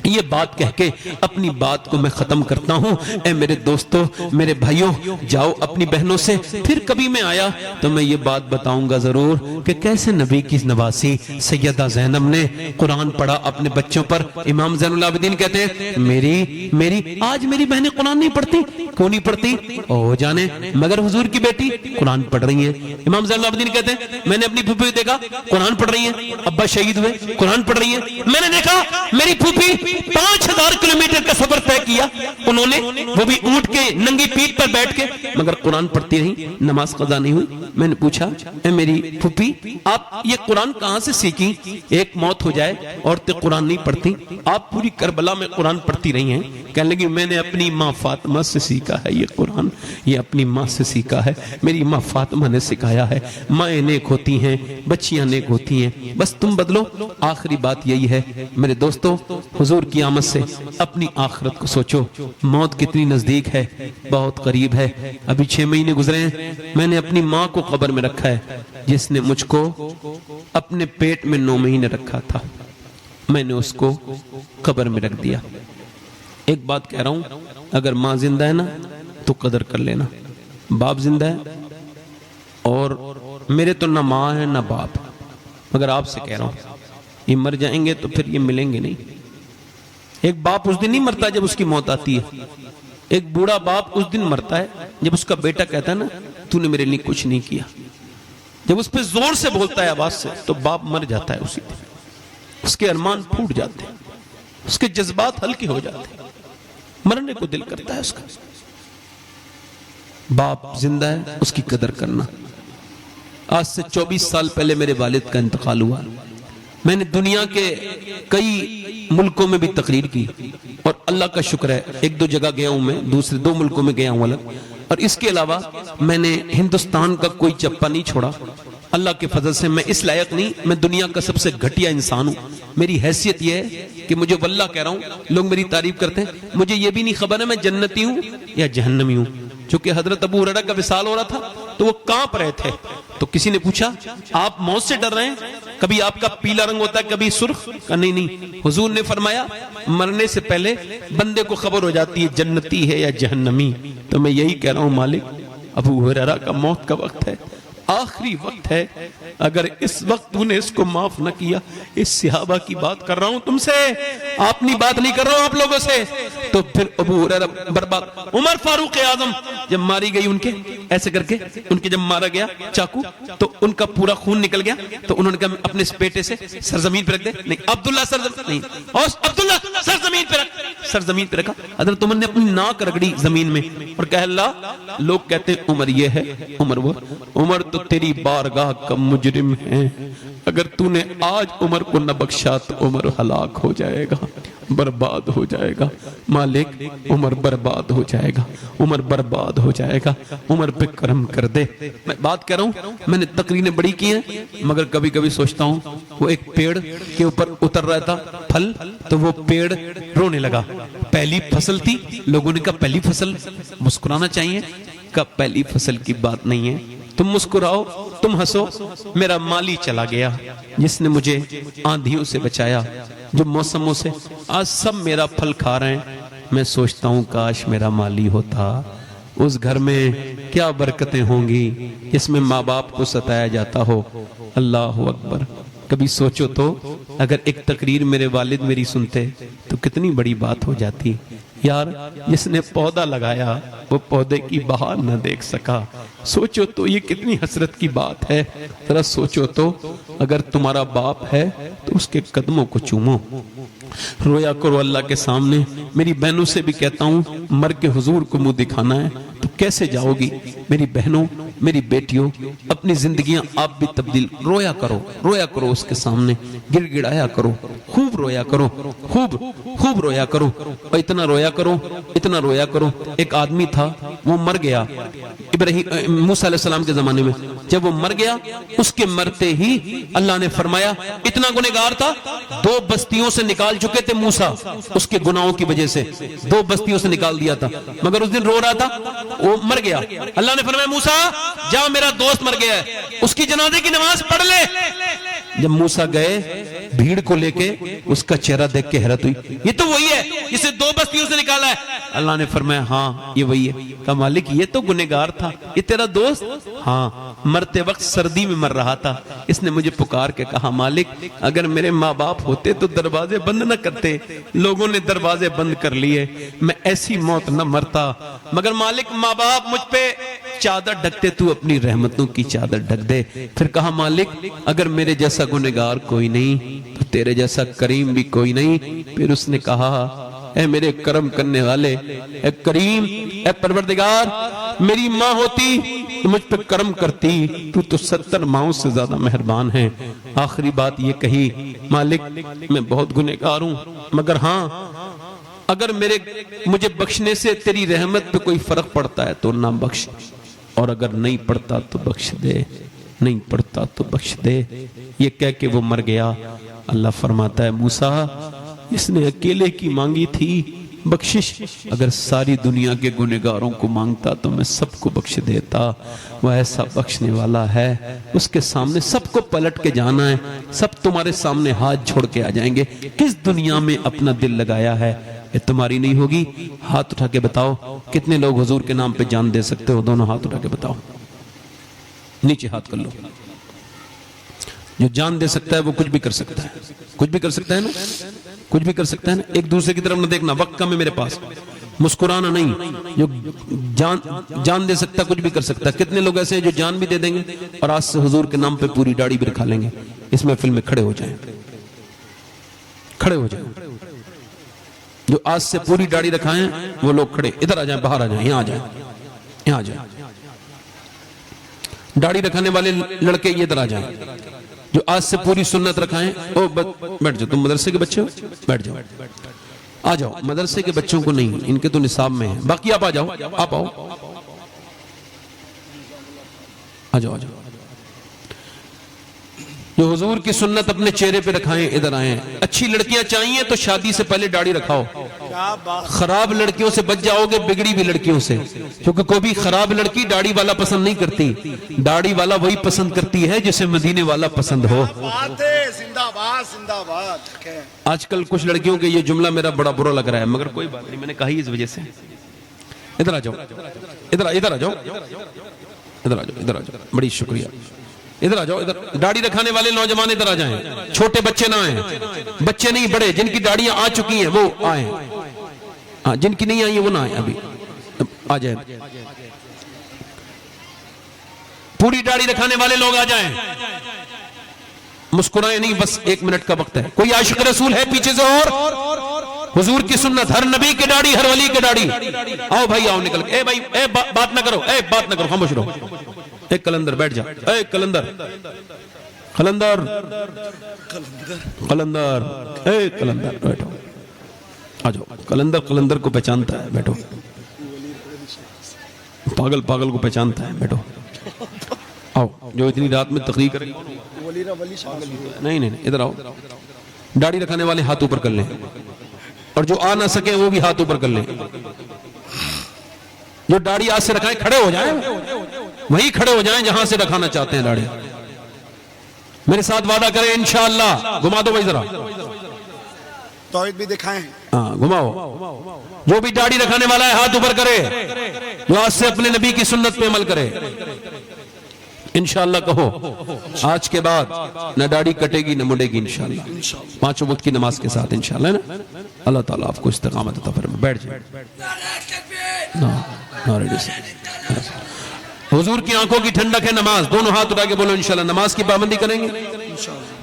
یہ بات کہہ کے اپنی بات کو میں ختم کرتا ہوں. اے میرے دوستو، میرے بھائیوں، جاؤ اپنی بہنوں سے. پھر کبھی میں آیا تو میں یہ بات بتاؤں گا ضرور کہ کیسے نبی کی نواسی سیدہ زینب نے قرآن پڑھا اپنے بچوں پر. امام زین العابدین کہتے ہیں آج میری بہنیں قرآن نہیں پڑھتی. کیوں نہیں پڑھتی؟ او جانے، مگر حضور کی بیٹی قرآن پڑھ رہی ہیں. امام زین العابدین کہتے ہیں میں نے اپنی پھوپھی کو دیکھا قرآن پڑھ رہی ہیں، ابا شہید ہوئے قرآن پڑھ رہی ہیں. میں نے دیکھا میری پھوپھی 5,000 کلومیٹر کا سفر طے کیا انہوں نے، وہ بھی اونٹ کے ننگی پیٹھ پر بیٹھ کے، مگر قرآن پڑھتی رہی، نماز قضا نہیں ہوئی. میں نے پوچھا اے میری پھوپھی آپ یہ قرآن کہاں سے سیکھی؟ ایک موت ہو جائے عورتیں قرآن نہیں پڑھتی، آپ پوری کربلا میں قرآن پڑھتی رہی ہیں. کہنے لگی میں نے اپنی ماں فاطمہ سے سیکھا ہے یہ قرآن، یہ اپنی ماں سے سیکھا ہے، میری ماں فاطمہ نے سکھایا ہے. مائیں نیک ہوتی ہیں، بچیاں نیک ہوتی ہیں، بس تم بدلو. آخری بات یہی ہے میرے دوستو، حضور کی آمد سے اپنی آخرت کو سوچو. موت کتنی نزدیک ہے، بہت قریب ہے. ابھی 6 مہینے گزرے ہیں، میں نے اپنی ماں کو قبر میں رکھا ہے جس نے مجھ کو اپنے پیٹ میں 9 مہینے رکھا تھا. میں نے اس کو قبر میں رکھ دیا. ایک بات کہہ رہا ہوں، اگر ماں زندہ ہے نا تو قدر کر لینا. باپ زندہ ہے اور میرے تو نہ ماں ہے نہ باپ، مگر آپ سے کہہ رہا ہوں یہ مر جائیں گے تو پھر یہ ملیں گے نہیں. ایک باپ اس دن نہیں مرتا جب اس کی موت آتی ہے. ایک بوڑھا باپ اس دن مرتا ہے جب اس کا بیٹا کہتا ہے نا تو نے میرے لیے کچھ نہیں کیا. جب اس پہ زور سے بولتا ہے آواز سے تو باپ مر جاتا ہے اسی دن. اس کے ارمان پھوٹ جاتے ہیں, اس کے جذبات ہلکے ہو جاتے ہیں, مرنے کو دل کرتا ہے اس کا. باپ زندہ ہے, اس کی قدر کرنا. آج سے 24 سال پہلے میرے والد کا انتقال ہوا. میں نے دنیا کے کئی ملکوں میں بھی تقریر کی اور اللہ کا شکر ہے ایک دو جگہ گیا ہوں, میں دوسرے 2 ملکوں میں گیا ہوں الگ, اور اس کے علاوہ میں نے ہندوستان کا کوئی چپا نہیں چھوڑا. اللہ کے فضل سے میں اس لائق نہیں, میں دنیا کا سب سے گھٹیا انسان ہوں. میری حیثیت یہ ہے کہ مجھے واللہ کہہ رہا ہوں, لوگ میری تعریف کرتے ہیں, مجھے یہ بھی نہیں خبر ہے میں جنتی ہوں یا جہنمی ہوں. چونکہ حضرت ابو ہریرہ کا وصال ہو رہا تھا تو وہ کانپ رہے تھے. تو کسی نے پوچھا آپ موت سے ڈر رہے ہیں, کبھی آپ کا پیلا رنگ ہوتا ہے کبھی سرخ کا. نہیں. حضور نے فرمایا مرنے سے پہلے بندے کو خبر ہو جاتی ہے جنتی ہے یا جہنمی. تو میں یہی کہہ رہا ہوں مالک, ابو ہریرہ کا موت کا وقت ہے, آخری وقت ہے. اگر اس وقت تو نے اس کو معاف نہ کیا, اس صحابہ کی بات کر رہا ہوں تم سے, اپنی بات نہیں کر رہا ہوں آپ لوگوں سے, تو پھر ابو ہریرہ برباد. عمر فاروق اعظم جب ماری گئی ان کے ایسے کر کے, ان کے جب مارا گیا چاقو تو ان کا پورا خون نکل گیا, تو انہوں نے کہا اپنے اس بیٹے سے سرزمین پہ رکھ دے. نہیں, عبداللہ سرزمین نہیں, اور عبداللہ سرزمین پہ رکھ, سرزمین پہ رکھا. حضرت عمر نے اپنی ناک رگڑی زمین میں اور کہا اللہ, لوگ کہتے ہیں عمر یہ ہے عمر وہ, عمر تو تیری بارگاہ کا مجرم ہے. اگر تو نے آج عمر کو نہ بخشا تو عمر ہلاک ہو جائے گا, برباد ہو جائے گا. مالک عمر برباد ہو جائے گا, عمر برباد ہو جائے گا, عمر پہ کرم کر دے. میں بات کر رہا ہوں, میں نے تقریریں بڑی کی ہیں, مگر کبھی کبھی سوچتا ہوں وہ ایک پیڑ کے اوپر اتر رہا تھا پھل, تو وہ پیڑ رونے لگا. پہلی فصل تھی, لوگوں نے کہا پہلی فصل مسکرانا چاہیے, کہا پہلی فصل کی بات نہیں ہے, تم مسکراؤ تم ہنسو. میرا مالی چلا گیا جس نے مجھے آندھیوں سے بچایا, جو موسموں سے, آج سب میرا پھل کھا رہے ہیں. میں سوچتا ہوں کاش میرا مالی ہوتا, اس گھر میں کیا برکتیں ہوں گی جس میں ماں باپ کو ستایا جاتا ہو. اللہ اکبر. کبھی سوچو تو اگر ایک تقریر میرے والد میری سنتے تو کتنی بڑی بات ہو جاتی. یار جس نے پودا لگایا وہ پودے کی بہار نہ دیکھ سکا. سوچو تو یہ کتنی حسرت کی بات ہے. ذرا سوچو تو اگر تمہارا باپ ہے تو اس کے قدموں کو چومو, رویا کرو اللہ کے سامنے. میری بہنوں سے بھی کہتا ہوں مر کے حضور کو منہ دکھانا ہے تو کیسے جاؤ گی. میری بہنوں میری بیٹیوں, اپنی زندگیاں آپ بھی تبدیل, رویا کرو اس کے سامنے, گڑ گڑایا کرو, خوب رویا کرو, خوب رویا کرو, اور اتنا رویا کرو. ایک آدمی تھا وہ مر گیا موسیٰ علیہ السلام کے زمانے میں. جب وہ مر گیا اس کے مرتے ہی اللہ نے فرمایا, اتنا گنہگار تھا 2 بستیوں سے نکال چکے تھے موسیٰ, اس کے گناہوں کی وجہ سے 2 بستیوں سے نکال دیا تھا, مگر اس دن رو رہا تھا, وہ مر گیا. اللہ نے فرمایا موسیٰ جا میرا دوست مر گیا ہے, اس کی جنازے کی نماز پڑھ لے. جب موسیٰ گئے بھیڑ کو لے کے, اس کا چہرہ دیکھ کے حیرت ہوئی, یہ تو وہی ہے جسے 2 بستیوں سے نکالا ہے. اللہ نے فرمایا ہاں یہ وہی ہے. کہا مالک یہ تو گنہگار تھا, یہ تیرا دوست؟ ہاں, مرتے وقت سردی میں مر رہا تھا. اس نے مجھے پکار کے کہا مالک اگر میرے ماں باپ ہوتے تو دروازے بند نہ کرتے, لوگوں نے دروازے بند کر لیے, میں ایسی موت نہ مرتا. مگر مالک ماں باپ مجھ پہ چادر ڈھکتے, تو اپنی رحمتوں کی چادر ڈھک دے. پھر کہا مالک اگر میرے جیسا گنہگار کوئی نہیں تو تیرے جیسا کریم بھی کوئی نہیں. پھر اس نے کہا اے میرے کرم کرنے والے, اے کریم, اے پروردگار, میری ماں ہوتی تو مجھ پہ کرم کرتی, تو 70 ماؤں سے زیادہ مہربان ہے. آخری بات یہ کہی مالک میں بہت گنہگار ہوں, مگر ہاں اگر مجھے بخشنے سے تیری رحمت پہ کوئی فرق پڑتا ہے تو نہ بخش, اور اگر نہیں پڑتا تو بخش دے, نہیں پڑتا تو بخش دے. یہ کہہ کے وہ مر گیا. اللہ فرماتا ہے موسیٰ اس نے اکیلے کی مانگی تھی بخشش, اگر ساری دنیا کے گنہگاروں کو مانگتا تو میں سب کو بخش دیتا. وہ ایسا بخشنے والا ہے, اس کے سامنے سب کو پلٹ کے جانا ہے, سب تمہارے سامنے ہاتھ چھوڑ کے آ جائیں گے. کس دنیا میں اپنا دل لگایا ہے یہ تمہاری نہیں ہوگی. ہاتھ اٹھا کے بتاؤ کتنے لوگ حضور کے نام پہ جان دے سکتے ہو, دونوں ہاتھ اٹھا کے بتاؤ, نیچے ہاتھ کر لو. جو جان دے سکتا ہے وہ کچھ بھی کر سکتا ہے, کچھ بھی کر سکتا ہے نا, کچھ بھی کر سکتا ہے نا. ایک دوسرے کی طرف نہ دیکھنا, وقت کم ہے میرے پاس. مسکرانا نہیں، جو جان دے سکتا کچھ بھی کر سکتا. کتنے لوگ ایسے ہیں جو جان بھی دے دیں گے اور آج سے حضور کے نام پہ پوری داڑھی بھی رکھا لیں گے. اس محفل میں کھڑے ہو جائیں، کھڑے ہو جائیں. جو آج سے پوری داڑھی رکھائیں وہ لوگ کھڑے، ادھر آ جائیں، باہر آ جائیں، یہاں آ جائیں، یہاں آ جائیں. داڑھی رکھانے والے لڑکے یہ ادھر آ جائیں. جو آج سے پوری سنت رکھائیں بیٹھ جاؤ. تم مدرسے کے بچے ہو، بیٹھ جاؤ. آ جاؤ. مدرسے کے بچوں کو نہیں، ان کے تو نصاب میں ہیں. باقی آپ آ جاؤ، آپ آؤ، آ جاؤ، آ جاؤ. جو حضور کی سنت اپنے چہرے پہ رکھائیں ادھر آئیں. اچھی لڑکیاں چاہیے تو شادی سے پہلے داڑھی رکھاؤ. خراب لڑکیوں سے بچ جاؤ گے، بگڑی بھی لڑکیوں سے. کیونکہ کوئی بھی خراب لڑکی داڑھی والا پسند نہیں کرتی. داڑھی والا وہی پسند کرتی ہے جسے مدینے والا پسند ہو. آج کل کچھ لڑکیوں کے یہ جملہ میرا بڑا برا لگ رہا ہے، مگر کوئی بات نہیں، میں نے کہا ہی اس وجہ سے. ادھر آ جاؤ، ادھر آ جاؤ، ادھر آ جاؤ، ادھر آ جاؤ. بڑی شکریہ. ادھر آ جاؤ. ادھر داڑھی رکھانے والے نوجوان ادھر آ جائیں. چھوٹے بچے نہ آئیں، بچے نہیں بڑے. جن کی داڑیاں آ چکی ہیں وہ آئیں. ہاں، جن کی نہیں آئی وہ نہ آئیں. ابھی آ جائیں. پوری داڑھی رکھانے والے لوگ آ جائیں. مسکرائیں نہیں، بس 1 منٹ کا وقت ہے. کوئی عاشق رسول ہے پیچھے سے؟ اور حضور کی سنت، ہر نبی کی داڑھی، ہر ولی کی داڑھی. آؤ بھائی آؤ، نکل. اے بھائی، اے بات نہ کرو، اے بات نہ کرو، خاموش رہو. اے کلندر بیٹھ جا. اے کلندر، کلندر، کلندر، اے کلندر بیٹھو. آ جاؤ. کلندر کلندر کو پہچانتا ہے، بیٹھو. پاگل پاگل کو پہچانتا ہے، بیٹھو. آؤ. جو اتنی رات میں تقریر کرے. نہیں نہیں، ادھر آؤ. داڑھی رکھانے والے ہاتھ اوپر کر لیں، اور جو آ نہ سکے وہ بھی ہاتھ اوپر کر لیں. جو داڑھی آج سے رکھائیں کھڑے ہو جائیں، وہیں کھڑے ہو جائیں جہاں سے رکھانا چاہتے ہیں داڑھی. میرے ساتھ وعدہ کریں انشاءاللہ. گھما دو بھائی ذرا، توحید بھی دکھائیں. ہاں گھماؤ. جو بھی داڑھی رکھانے والا ہے ہاتھ اوپر کرے، جو آج سے اپنے نبی کی سنت پہ عمل کرے. انشاءاللہ کہو، آج کے بعد نہ داڑھی کٹے گی نہ مڑے گی انشاءاللہ. 5 وقت کی نماز کے ساتھ انشاءاللہ نا. اللہ تعالیٰ آپ کو استقامت عطا فرمائے. بیٹھ جائیں. حضور کی آنکھوں کی ٹھنڈک ہے نماز. دونوں ہاتھ اٹھا کے بولو انشاءاللہ نماز کی پابندی کریں گے.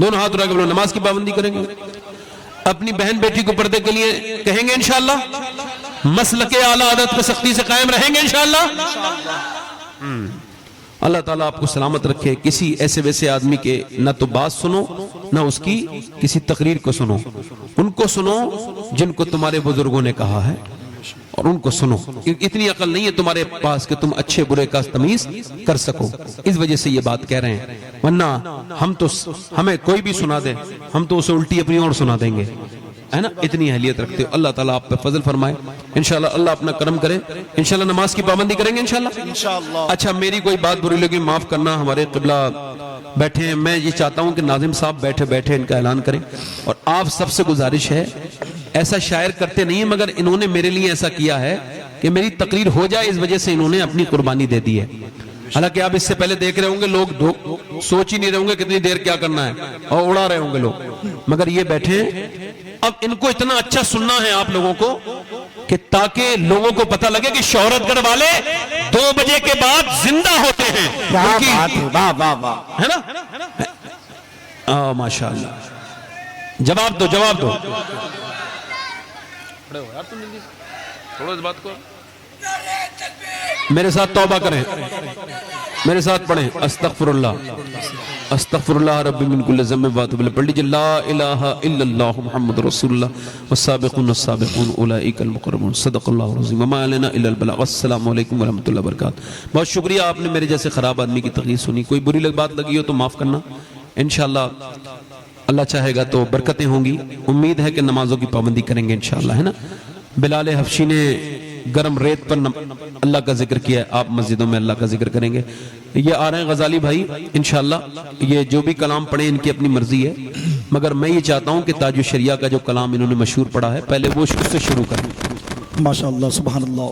دونوں ہاتھ اٹھا کے بولو نماز کی پابندی کریں گے. اپنی بہن بیٹی کو پردے کے لیے کہیں گے انشاءاللہ. مسلک اعلیٰ عادت پہ سختی سے قائم رہیں گے انشاءاللہ. اللہ تعالیٰ آپ کو سلامت رکھے. کسی ایسے ویسے آدمی کے نہ تو بات سنو نہ اس کی کسی تقریر کو سنو. ان کو سنو جن کو تمہارے بزرگوں نے کہا ہے، اور ان کو سنو. اتنی عقل نہیں ہے تمہارے پاس کہ تم اچھے برے کا تمیز کر سکو. اس وجہ سے یہ بات کہہ رہے ہیں. ورنہ ہمیں کوئی بھی سنا دے، ہم تو اسے الٹی اپنی اور سنا دیں گے، ہے نا. اتنی اہلیت رکھتے ہو. اللہ تعالیٰ آپ پہ فضل فرمائے. انشاءاللہ اللہ اپنا کرم کرے. انشاءاللہ نماز کی پابندی کریں گے انشاءاللہ. اچھا، میری کوئی بات بری لگی معاف کرنا. ہمارے قبلہ بیٹھے ہیں. میں یہ چاہتا ہوں کہ ناظم صاحب بیٹھے بیٹھے ان کا اعلان کریں. اور آپ سب سے گزارش ہے، ایسا شاعر کرتے نہیں ہیں مگر انہوں نے میرے لیے ایسا کیا ہے کہ میری تقریر ہو جائے، اس وجہ سے انہوں نے اپنی قربانی دے دی ہے. حالانکہ آپ اس سے پہلے دیکھ رہے ہوں گے لوگ سوچ ہی نہیں رہے ہوں گے کتنی دیر کیا کرنا ہے، اور اڑا رہے ہوں گے لوگ. مگر یہ بیٹھے ہیں. اب ان کو اتنا اچھا سننا ہے آپ لوگوں کو کہ تاکہ لوگوں کو پتہ لگے کہ شہرت گڑھ والے 2 بجے کے بعد زندہ ہوتے ہیں. ہے نا؟ ماشاءاللہ. جواب دو، جواب دو. تھوڑا اس بات کو میرے ساتھ توبہ کریں، میرے ساتھ پڑھیں. استغفر اللہ، استغفر اللہ ربی من کل ذنب واتوب الیہ. پڑھ لیجئے لا الہ الا اللہ محمد رسول اللہ والسابقون السابقون اولئک المقربون. صدق اللہ العظیم وما علینا الا البلاغ. السلام علیکم ورحمۃ اللہ وبرکاتہ. بہت شکریہ آپ نے میرے جیسے خراب آدمی کی تقریر سنی. کوئی بری بات لگی ہو تو معاف کرنا. انشاءاللہ اللہ چاہے گا تو برکتیں ہوں گی. امید ہے کہ نمازوں کی پابندی کریں گے انشاءاللہ، ہے نا. بلال حبشی نے گرم ریت پر اللہ کا ذکر کیا ہے. آپ مسجدوں میں اللہ کا ذکر کریں گے. یہ آ رہے ہیں غزالی بھائی انشاءاللہ. یہ جو بھی کلام پڑھیں ان کی اپنی مرضی ہے، مگر میں یہ چاہتا ہوں کہ تاج الشریعہ کا جو کلام انہوں نے مشہور پڑھا ہے پہلے وہ اس سے شروع کریں. ماشاءاللہ، سبحان اللہ.